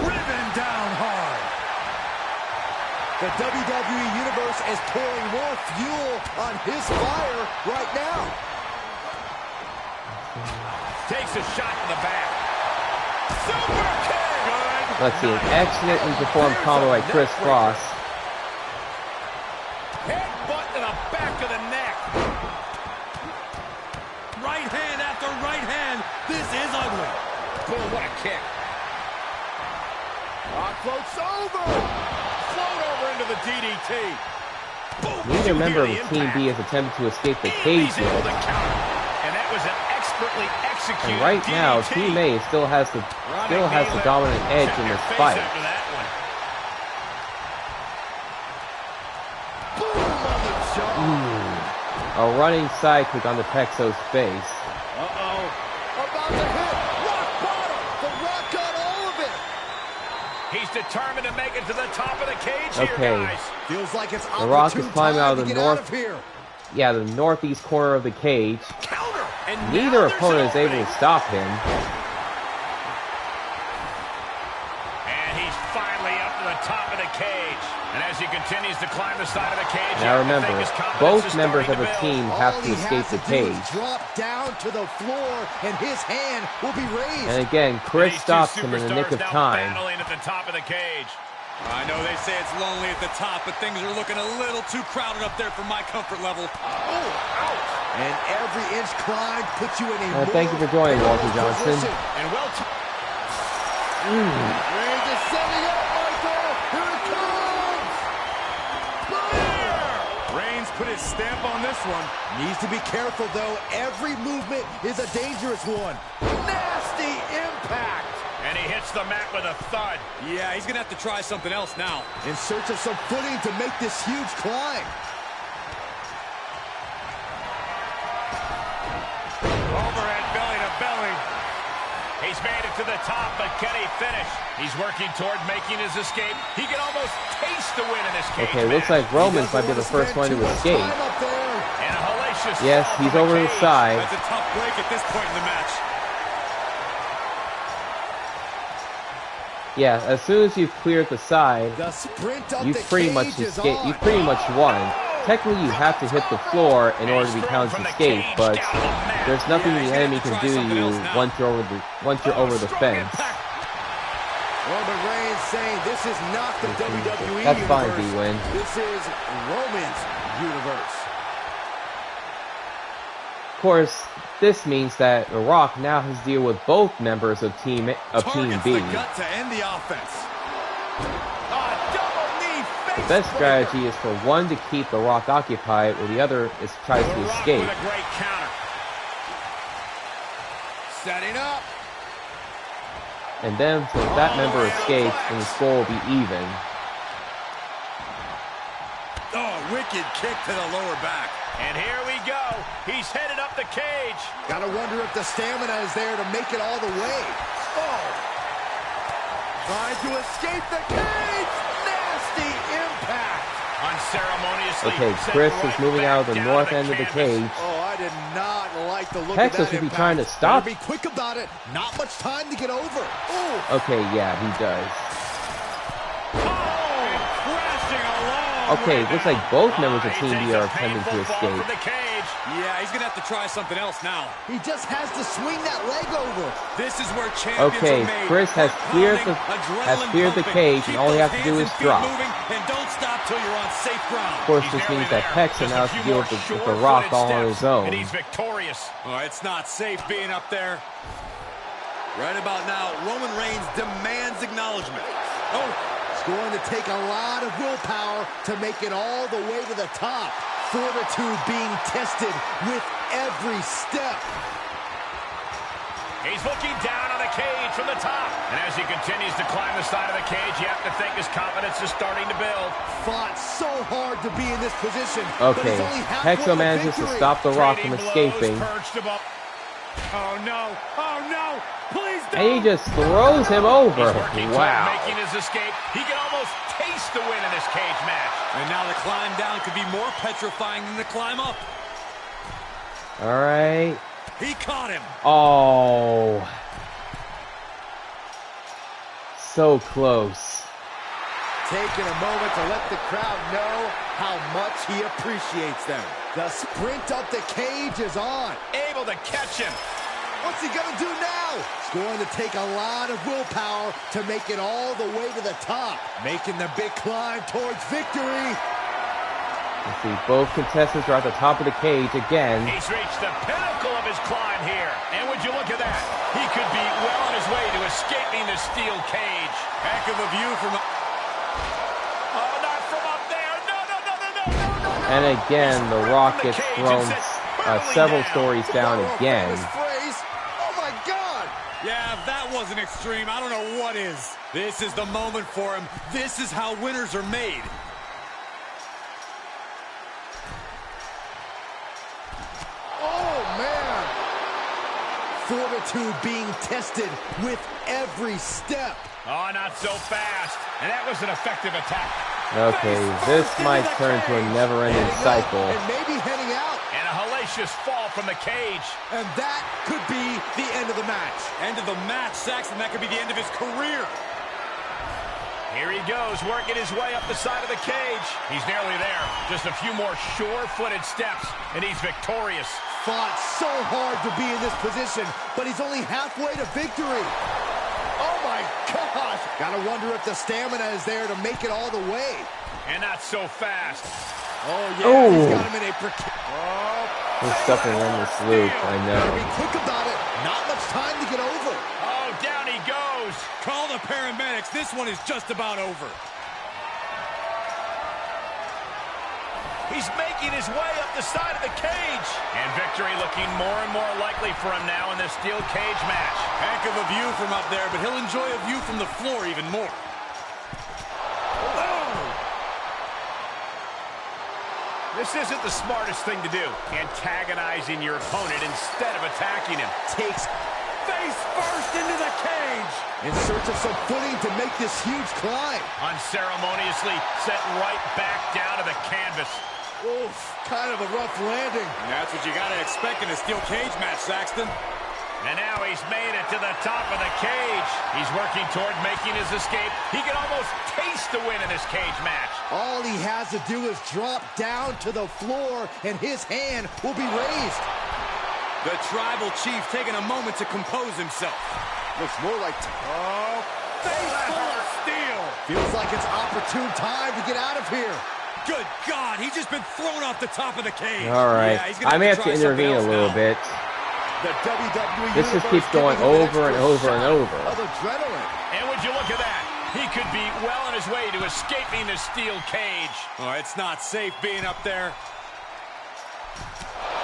Driven down hard. The WWE Universe is pouring more fuel on his fire right now. Takes a shot in the back. Super kick. Good. Let's see, an excellently performed combo by Chris Cross. Headbutt to the back of the neck. Right hand after right hand. This is ugly. Boom, what a kick. Rock floats over. Float over into the DDT. Boom. Neither member of Team B has attempted to escape the cage He's able to yet. counter. And that was an expertly executed And right now, DDT. Team A still has the dominant edge in this fight. After that one. Boom on the jaw. A running side kick on the Pexo's face. About to hit. Rock bottom. The Rock got all of it. He's determined to make it to the top of the cage Okay. here, guys. Feels like it's The Rock is opportune climbing time out of to the get north. out of here. Yeah, the northeast corner of the cage. Counter. And Neither now there's opponent is an able opening. to stop him. And he's finally up to the top of the cage. And as he continues to climb the side of the cage, Now you have to remember, think his confidence both is members of starting the to build. team have All to he escape has the to do is cage. drop down to the floor, and his hand will be raised. And again, Chris These two stops him in the nick of superstars now time. battling at the top of the cage. I know they say it's lonely at the top, but things are looking a little too crowded up there for my comfort level. And every inch climb puts you in a Thank you for joining, Walter Johnson. And well, Reigns is setting up, Michael. Here it comes. Boom. Reigns put his stamp on this one. Needs to be careful, though. Every movement is a dangerous one. Nasty impact. and he hits the mat with a thud. Yeah, he's going to have to try something else now. In search of some footing to make this huge climb. Overhead belly to belly. He's made it to the top, but can he finish? He's working toward making his escape. He can almost taste the win in this cage Okay, looks like Roman's might be the first one to escape. And a hellacious Yes, fall he's from over the cage. side. That's a tough break at this point in the match. Yeah, as soon as you've cleared the side, The sprint up you've the pretty much cage is escaped. on. You've pretty much won. Technically, you have to hit the floor in order to be counted as escape, but there's nothing the enemy can do to you once you're over the fence. Roman Reigns saying this is not the WWE That's fine, universe. B-Win. This is Roman's universe. course, this means that The Rock now has to deal with both members of Team B. The gut to end the offense. The best strategy is for one to keep The Rock occupied, while the other is tries to escape. With a great counter. Setting up. And then, so if that member escapes, then the score will be even. Oh, wicked kick to the lower back. And here we go. He's headed up the cage. Gotta wonder if the stamina is there to make it all the way. Oh! Trying to escape the cage! Nasty impact! Unceremoniously. Okay, Chris is moving out of the north end of the cage. Oh, I did not like the look Texas of that would be impact. trying to stop. Better be quick about it. Not much time to get over. Ooh. Okay, yeah, he does. Crashing along. Okay, looks like both members of Team B are attempting to escape. From the cage. Yeah, he's going to have to try something else now. He just has to swing that leg over. This is where champions Okay, are made. Chris has cleared the cage, and all he has to do is drop. And don't stop till you're on safe ground. Of course, this means that Pex now has to deal with the Rock all on his own. And he's victorious. Oh, it's not safe being up there. Right about now, Roman Reigns demands acknowledgement. Oh, it's going to take a lot of willpower to make it all the way to the top. Fortitude being tested with every step. He's looking down on the cage from the top. And as he continues to climb the side of the cage, you have to think his confidence is starting to build. Fought so hard to be in this position. But Okay, he's only halfway Hexo to manages to victory. stop The Rock from Trading escaping. blows, perched above. Oh no! Oh no! Please don't! And he just throws him over. He's working Wow. toward making his escape. He can almost taste the win in this cage match. And now the climb down could be more petrifying than the climb up. All right. He caught him. Oh. So close. Taking a moment to let the crowd know how much he appreciates them. The sprint up the cage is on. Able to catch him. What's he gonna do now? It's going to take a lot of willpower to make it all the way to the top. Making the big climb towards victory. Let's see, both contestants are at the top of the cage again. He's reached the pinnacle of his climb here. And would you look at that? He could be well on his way to escaping the steel cage. Heck of a view from... Oh, not from up there. No, no, no, no, no, no, no, no. And again, The Rock gets thrown several stories down again. Oh my God! Yeah, if that wasn't extreme, I don't know what is. This is the moment for him. This is how winners are made. Oh man! Fortitude being tested with every step. Oh, not so fast. And that was an effective attack. Okay, this might turn to a never-ending cycle. And maybe heading out. And a hellacious fall from the cage. And that could be the end of the match. End of the match, Saxton. That could be the end of his career. Here he goes, working his way up the side of the cage. He's nearly there. Just a few more sure-footed steps, and he's victorious. Fought so hard to be in this position, but he's only halfway to victory. Oh my gosh! Gotta wonder if the stamina is there to make it all the way. And not so fast. Oh yeah, he's got him in a He's stuck in this loop, I Gotta be know. quick about it. Not much time to get over. Oh, down he goes. Call the paramedics. This one is just about over. He's making his way up the side of the cage. And victory looking more and more likely for him now in this steel cage match. Heck of a view from up there, but he'll enjoy a view from the floor even more. This isn't the smartest thing to do, antagonizing your opponent instead of attacking him. Takes Face first into the cage. in search of some footing to make this huge climb. Unceremoniously set right back down to the canvas. Oof, kind of a rough landing. And that's what you got to expect in a steel cage match, Saxton. And now he's made it to the top of the cage. He's working toward making his escape. He can almost taste the win in this cage match. All he has to do is drop down to the floor, and his hand will be raised. The tribal chief taking a moment to compose himself. Looks more like... Face full of steel. Feels like it's opportune time to get out of here. Good God, he's just been thrown off the top of the cage. All right, Yeah, I may have to intervene a little bit. The WWE This just keeps going over and over and over. Of adrenaline. And would you look at that? He could be well on his way to escaping the steel cage. Oh, it's not safe being up there.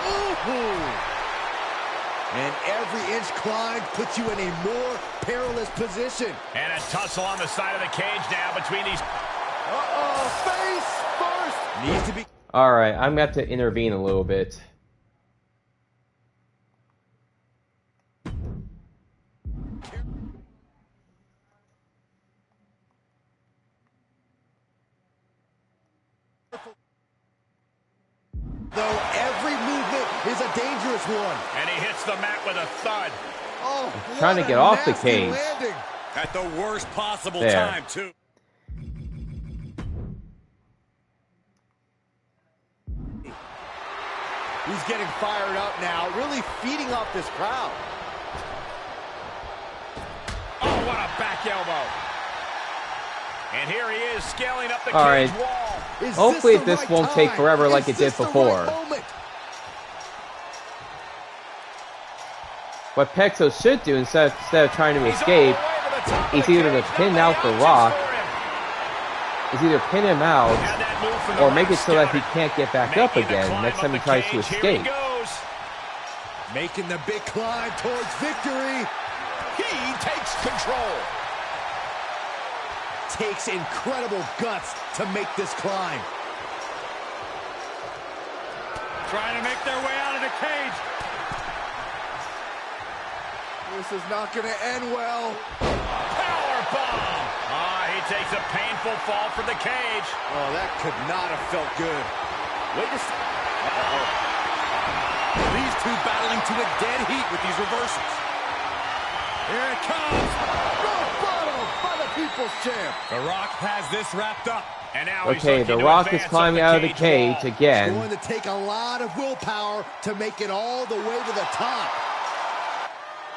Ooh. And every inch climb puts you in a more perilous position. And a tussle on the side of the cage now between these. Face first. Needs to be. All right, I'm going to have to intervene a little bit. Though every movement is a dangerous one. And he hits the mat with a thud. Oh, Trying to get off the cage. Landing. At the worst possible There. time, too. He's getting fired up now, really feeding off this crowd. Oh, what a back elbow. And here he is scaling up the All cage right. wall. Hopefully this won't take forever like it did before. What Pexo should do instead of trying to escape is either to pin out The Rock, is either pin him out, or make it so that he can't get back up again next time he tries to escape. Making the big climb towards victory. He takes control. Takes incredible guts to make this climb. Trying to make their way out of the cage. This is not going to end well. Powerbomb. He takes a painful fall for the cage. Oh, that could not have felt good. Wait a second. These two battling to a dead heat with these reversals. Here it comes. Rock bottom by the People's Champ. The Rock has this wrapped up. And now he's Okay, looking The to Rock is advance climbing up out of the cage wall. It's again. going to take a lot of willpower to make it all the way to the top.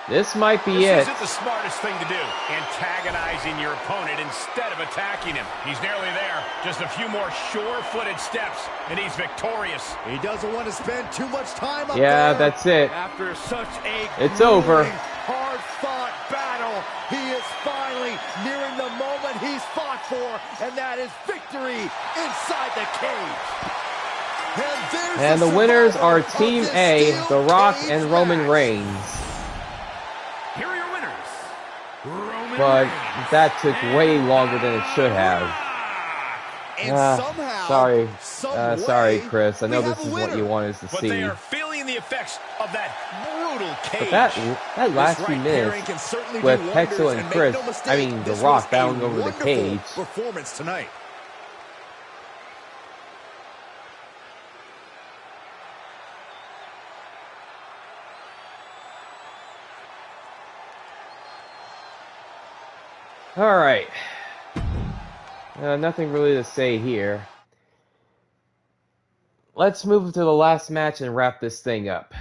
This might be This it. isn't the smartest thing to do, antagonizing your opponent instead of attacking him. He's nearly there. Just a few more sure-footed steps, and he's victorious. He doesn't want to spend too much time up Yeah, there. that's it. After such a It's over. hard-fought battle, he is finally nearing the moment he's fought for, and that is victory inside the cage. And the winners are Team A, The Rock and Roman Reigns. Here are your winners, Roman But Reigns that took way longer than it should have. And somehow, Sorry, Chris. I know we have this a is what winner. you wanted us to But see. they are feeling the effects of that brutal cage. But that last This few right pairing minutes can certainly with do wonders, Pexo and make Chris, no mistake, I mean The this Rock was a battling over the wonderful cage. performance tonight. Alright. Nothing really to say here. Let's move to the last match and wrap this thing up.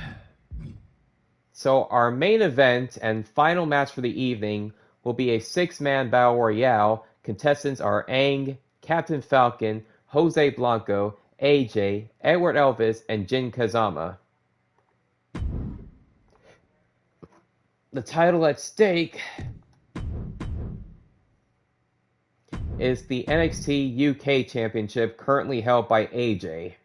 So our main event and final match for the evening will be a 6-man battle royale. Contestants are Aang, Captain Falcon, Jose Blanco, AJ, Edward Elvis, and Jin Kazama. The title at stake is the NXT UK Championship, currently held by AJ.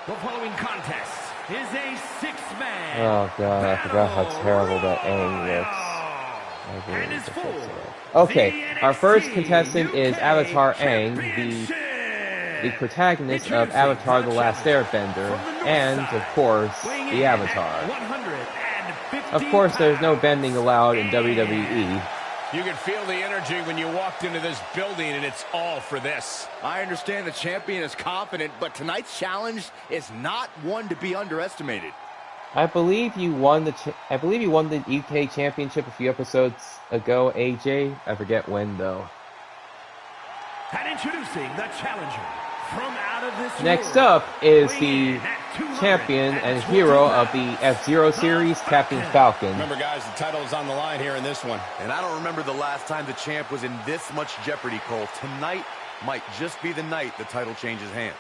The following contest is a six-man. Oh god, I forgot how terrible that Aang looks. And is for Okay, our first NXT contestant is UK Avatar Aang, Championship. the protagonist of Introducing Avatar The the Last challenger Airbender, from the north and, of side, course, weighing in the at Avatar. 150 Of course, there's no pounds. bending allowed in WWE. You can feel the energy when you walked into this building, and it's all for this. I understand the champion is confident, but tonight's challenge is not one to be underestimated. I believe you won the UK Championship a few episodes ago, AJ. I forget when though. And introducing the challenger from out of this Next world, up is weighing the in at 220 champion and hero of the F-Zero series, Captain Falcon. Remember, guys, the title is on the line here in this one. And I don't remember the last time the champ was in this much jeopardy, Cole. Tonight might just be the night the title changes hands.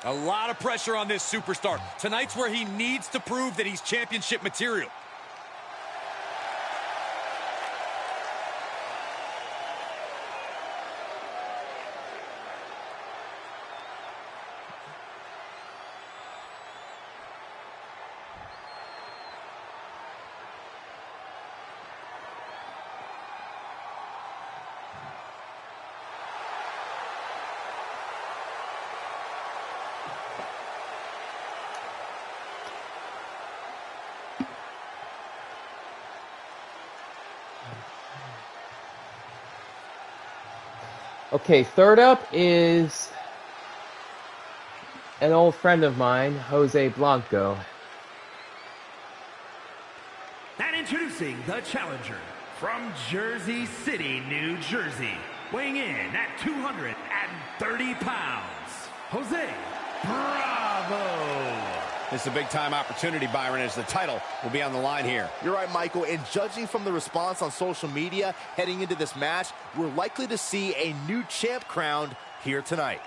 A lot of pressure on this superstar. Tonight's where he needs to prove that he's championship material. Okay, third up is an old friend of mine, Jose Blanco. And introducing the challenger from Jersey City, New Jersey, weighing in at 230 pounds, Jose Bravo. This is a big-time opportunity, Byron, as the title will be on the line here. You're right, Michael, and judging from the response on social media heading into this match, we're likely to see a new champ crowned here tonight.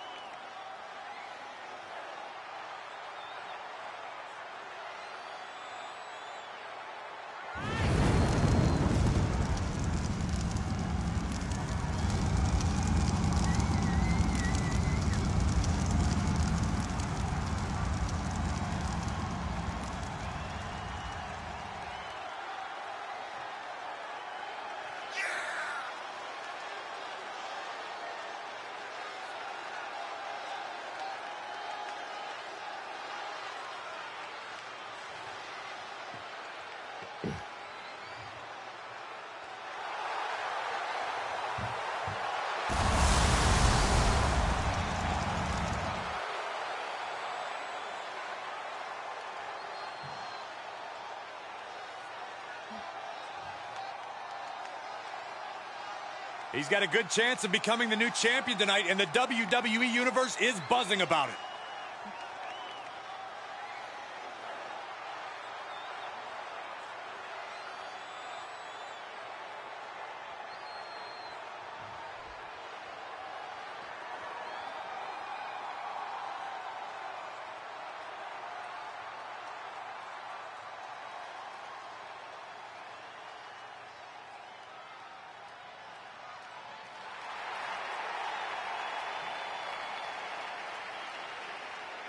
He's got a good chance of becoming the new champion tonight, and the WWE Universe is buzzing about it.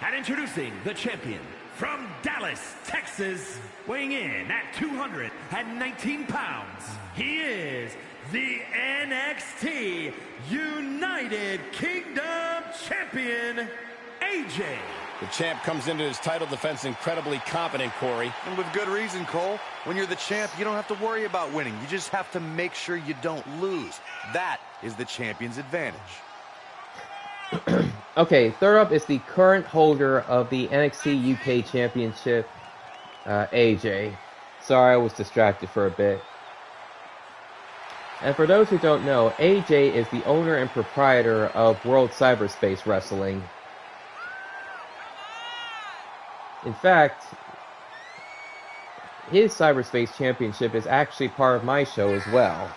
And introducing the champion from Dallas, Texas, weighing in at 219 pounds, he is the NXT United Kingdom Champion, AJ. The champ comes into his title defense incredibly confident, Corey. And with good reason, Cole. When you're the champ, you don't have to worry about winning. You just have to make sure you don't lose. That is the champion's advantage. Okay, third up is the current holder of the NXT UK Championship, AJ. Sorry, I was distracted for a bit. And for those who don't know, AJ is the owner and proprietor of World Cyberspace Wrestling. In fact, his Cyberspace Championship is actually part of my show as well.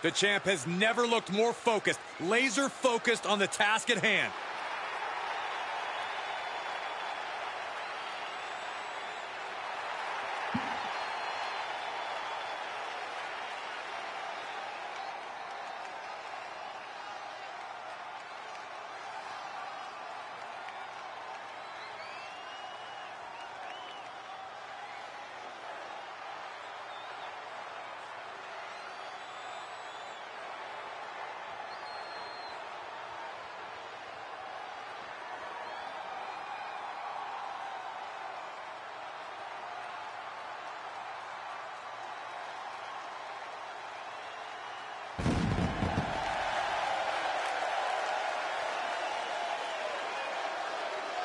The champ has never looked more focused, laser focused on the task at hand.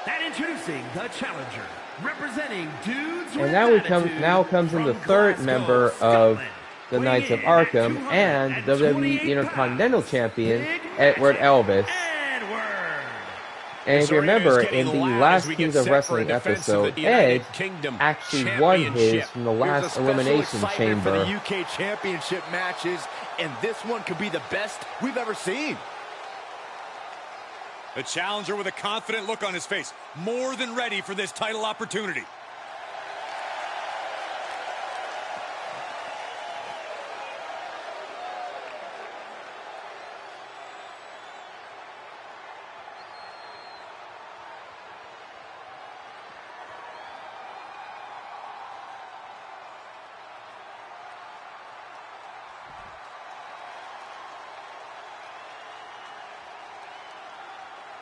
And introducing the challenger, representing Dudes And with now comes in the third Glasgow, member of Scotland. the Knights of Weighing in at Arkham and WWE 228 Intercontinental pounds, Champion Big Edward Magic Elvis. Edward. And if This you arena is remember, getting in the loud last as we Kings get of set for Wrestling a defense of episode, the United Edge Kingdom actually won his Championship. from the There's a last special Elimination excitement for Chamber. the UK Championship matches, and this one could be the best we've ever seen. The challenger with a confident look on his face, more than ready for this title opportunity.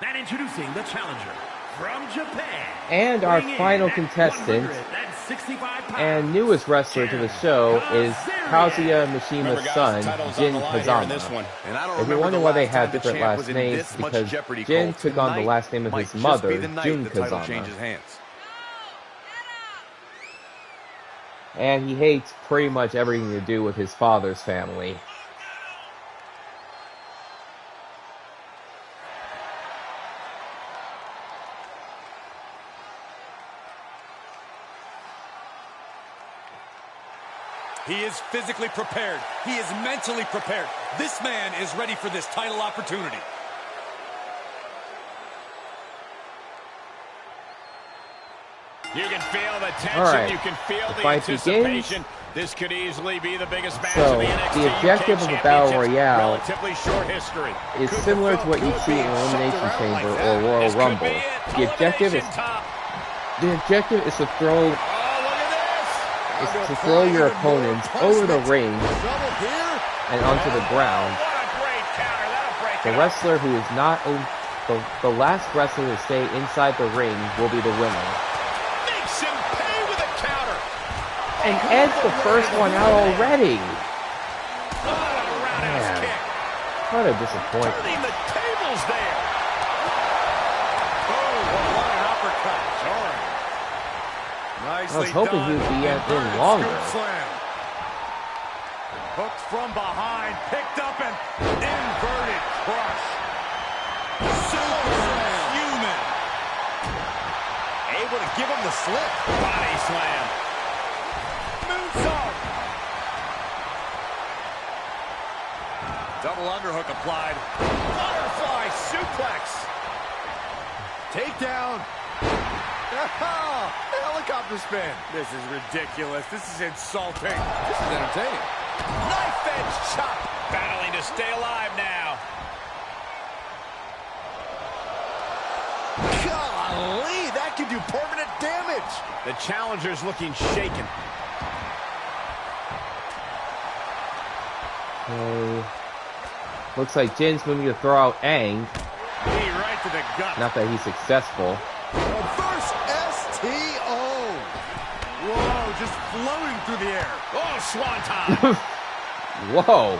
And introducing the challenger from Japan. And our weighing in final at contestant 165 pounds, and newest wrestler to the show is Kazuya Remember, Mishima's guys, son, the title's on Jin the line here in this Kazama. one. And I don't If you remember wonder the why they last time have the different champ last was in names, this much because jeopardy, Jin Cole. took on the Tonight last name of might his just mother, be the night Jun the title Kazama. changes hands. And he hates pretty much everything to do with his father's family. He is physically prepared. He is mentally prepared. This man is ready for this title opportunity. You can feel the tension. All right. You can feel the fight anticipation. This could easily be the biggest match So, of the NXT the objective UK of the Battle Championship's Royale relatively short history. is similar to what you see in Elimination Chamber or Royal This could Rumble. be it. The objective is to throw Oh, look at this. your opponents over the ring Trouble here. and onto the ground. What a great counter. That'll break The it up. wrestler who is not the last wrestler to stay inside the ring will be the winner. Makes him pay with a counter. And Ed's the first one out already. Oh, a roundhouse Man. kick. What a disappointment. Turning the tables there. Oh, what an uppercut. Jarring. Nicely I was hoping done. he would be in Inverted longer. scoop slam. Hooked from behind, picked up and inverted crush. Superhuman. Able to give him the slip. Body slam. Moonsault. Double underhook applied. Butterfly suplex. Takedown. Oh, helicopter spin. This is ridiculous. This is insulting. This is entertaining. Knife edge chop. Battling to stay alive now. Golly, that could do permanent damage. The challenger's looking shaken. Okay. Looks like Jin's moving to throw out Aang. Knee right to the gut. Not that he's successful. Reverse STO. Whoa, just floating through the air. Oh, swanton. Whoa!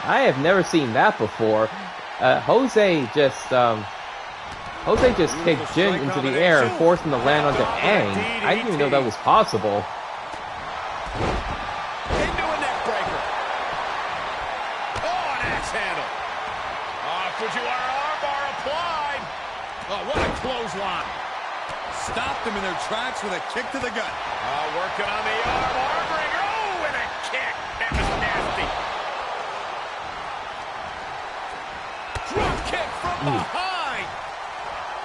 I have never seen that before. Jose just kicked Jin into the air and forced him to land onto Aang. I didn't even know that was possible. Into a neck breaker. Oh, an axe handle. Oh, Fujiwara armbar applied. Oh, what a clothesline. Stopped them in their tracks with a kick to the gut. Working on the arm breaker. Oh, and a kick. That was nasty. kick from behind.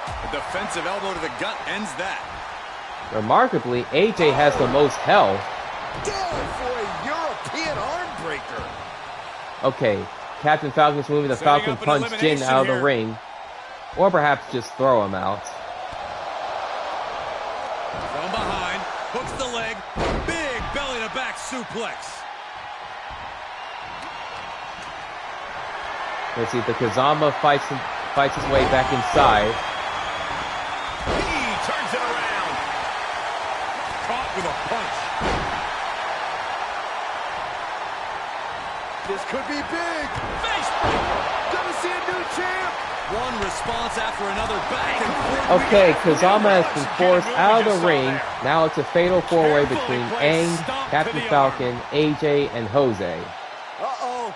A defensive elbow to the gut ends that. Remarkably, AJ has the most health. Down for a European arm breaker. Okay, Captain Falcon's moving the Setting Falcon up an Punch Jin elimination out of the here. ring. Or perhaps just throw him out. From behind, hooks the leg. Big belly-to-back suplex. Let's see if the Kazama fights his way back inside. He turns it around. Caught with a punch. This could be big. Face breaker. Gonna see a new champ. One response after another, back and forth. Okay, Kazama has been forced out of the ring. Now it's a fatal four-way between Aang, Captain Falcon, AJ, and Jose. Uh-oh.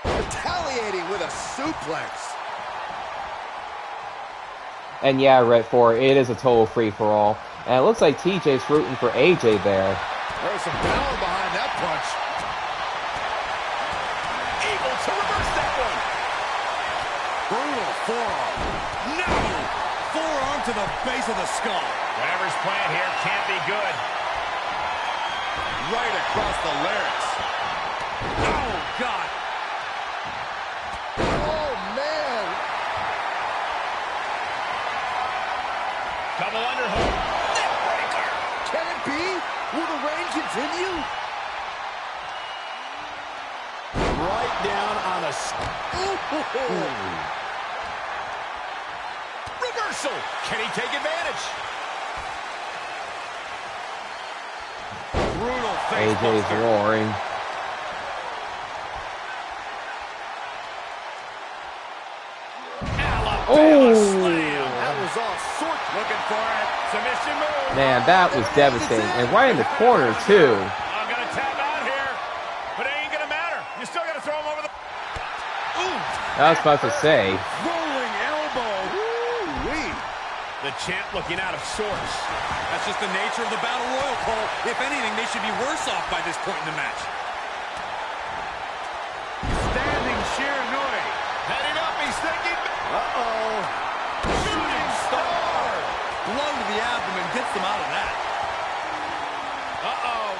Retaliating with a suplex. And yeah, Red 4, it is a total free-for-all. And it looks like TJ's rooting for AJ there. There's some power behind that punch. Able to reverse that one. Brutal forearm. No! Forearm to the base of the skull. Whatever's planned here can't be good. Right across the larynx. Oh, God. Oh, man. Double underhook. Neck breaker. Can it be? Will the reign continue? Right down on the... Reversal. Can he take advantage? Brutal face AJ's buster. roaring. Alabama slam. That was all sort. Looking for it. Submission move. Man, that was devastating. And right in the corner, too. I'm going to tap out here, but it ain't going to matter. You still got to throw him over the... Ooh. I was about to say. Rolling elbow. Woo-wee. The champ looking out of sorts. That's just the nature of the Battle Royal, Cole. If anything, they should be worse off by this point in the match. Standing Shiranui. Heading up, he's thinking... Uh-oh. Shooting star. Blow to the abdomen gets them out of that. Uh-oh.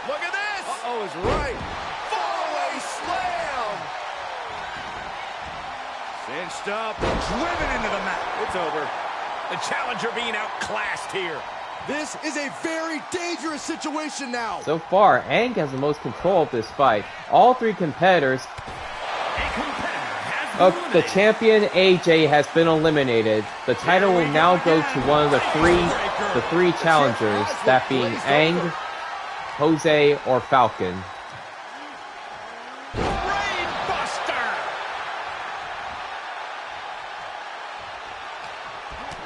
Look at this. Uh-oh is right. Fallaway slam. Cinched up, driven into the mat. It's over. The challenger being outclassed here. This is a very dangerous situation now. So far, Aang has the most control of this fight. All three competitors. A competitor has been The eliminated. champion AJ has been eliminated. The title will now go to one of the three challengers, that being Aang, Jose, or Falcon. Brainbuster.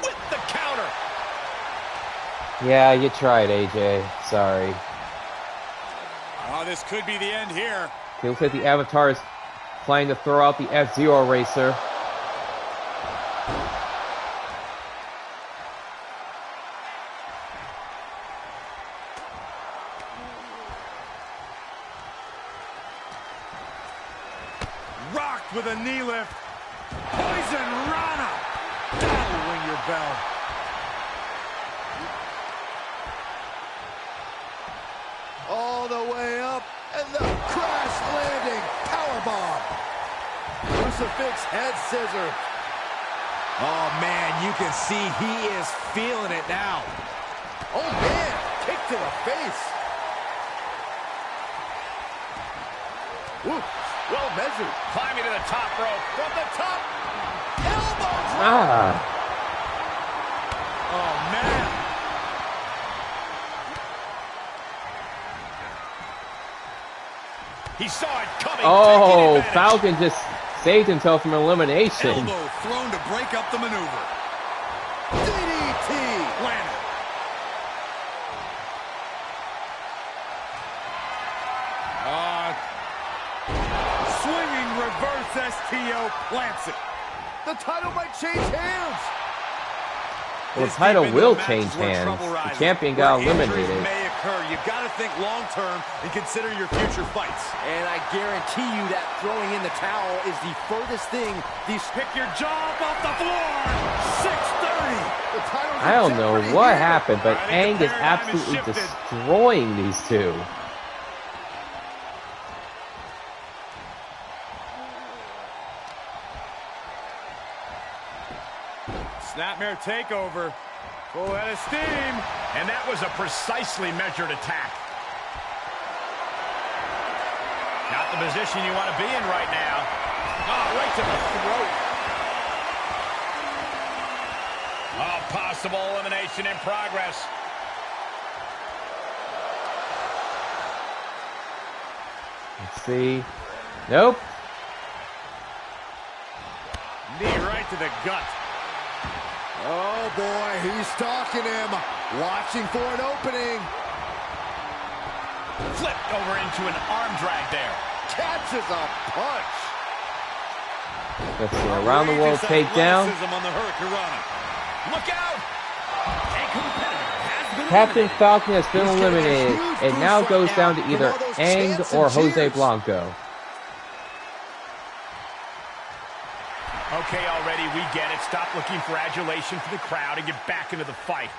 With the counter. Yeah, you tried, AJ. Sorry. Oh, this could be the end here. It looks like the Avatar is planning to throw out the F-Zero Racer. Rocked with a knee lift. Poison Rana. That'll ring your bell. All the way up, and the crash landing powerbomb. Crucifix head scissor. Oh man, you can see he is feeling it now. Oh man, kick to the face. Woo, well measured. Climbing to the top rope. From the top, elbow drop. Ah. Oh, man. He saw it coming. Oh, taking advantage. Falcon just saved himself from elimination. Elbow thrown to break up the maneuver. DDT. Landed. Swinging reverse STO plants it. The title might change hands. Well, the This title deep into will the match change is where hands. trouble The rises, champion got where injuries eliminated. may occur. You've got to think long-term and consider your future fights. And I guarantee you that throwing in the towel is the furthest thing. Pick your jaw up off the floor. 6:30. The title's in I don't know jeopardy what here. happened, but I think Aang the is paradigm is absolutely shifted. destroying these two. Snapmare takeover. Full head of steam. And that was a precisely measured attack. Not the position you want to be in right now. Oh, right to the throat. Oh, possible elimination in progress. Let's see. Nope. Knee right to the gut. Oh, boy, he's stalking him. Watching for an opening. Flipped over into an arm drag there. Catches a punch. Let's see. Around the world takedown. On the Hurricanrana. Look out! A competitor has been Captain eliminated. Falcon has been He's getting a eliminated. huge It boost now right goes now down to from either all those Aang chants or and Jose cheers. Blanco. Okay, already, we get it. Stop looking for adulation from the crowd and get back into the fight.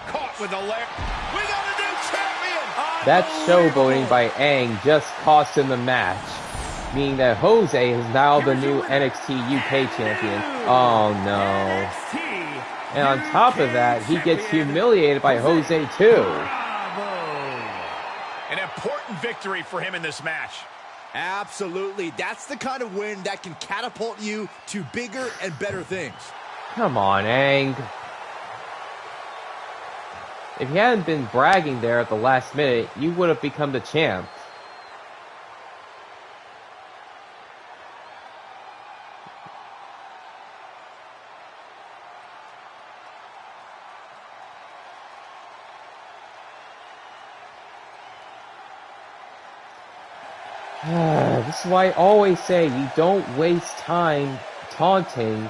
Caught with the leg. We got a new champion. That showboating by Aang just cost him the match, meaning that Jose is now the new NXT UK champion. Oh no. NXT And on top of that, he gets humiliated by Jose too. Bravo. An important victory for him in this match. Absolutely. That's the kind of win that can catapult you to bigger and better things. Come on, Aang. If you hadn't been bragging there at the last minute, you would have become the champ. This is why I always say you don't waste time taunting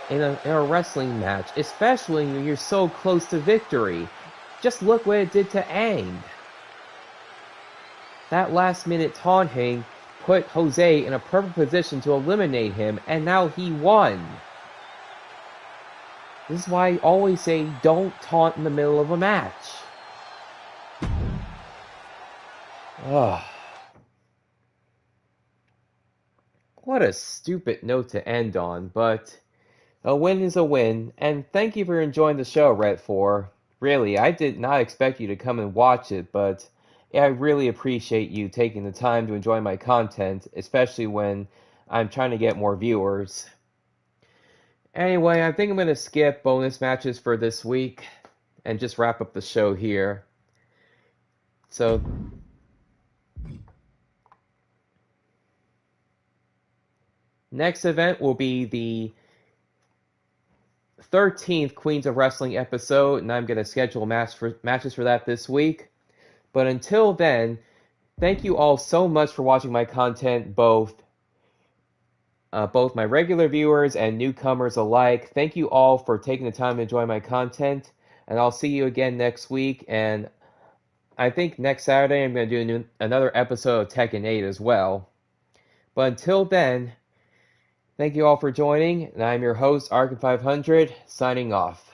in a wrestling match, especially when you're so close to victory. Just look what it did to Aang. That last minute taunting put Jose in a perfect position to eliminate him, and now he won. This is why I always say don't taunt in the middle of a match. Ugh. What a stupid note to end on, but a win is a win, and thank you for enjoying the show, Red4. Really, I did not expect you to come and watch it, but I really appreciate you taking the time to enjoy my content, especially when I'm trying to get more viewers. Anyway, I think I'm going to skip bonus matches for this week and just wrap up the show here. So, next event will be the 13th Queens of Wrestling episode, and I'm going to schedule matches for that this week. But until then, thank you all so much for watching my content, both my regular viewers and newcomers alike. Thank you all for taking the time to enjoy my content, and I'll see you again next week. And I think next Saturday I'm going to do another episode of Tekken 8 as well. But until then, thank you all for joining, and I'm your host, Arkin500, signing off.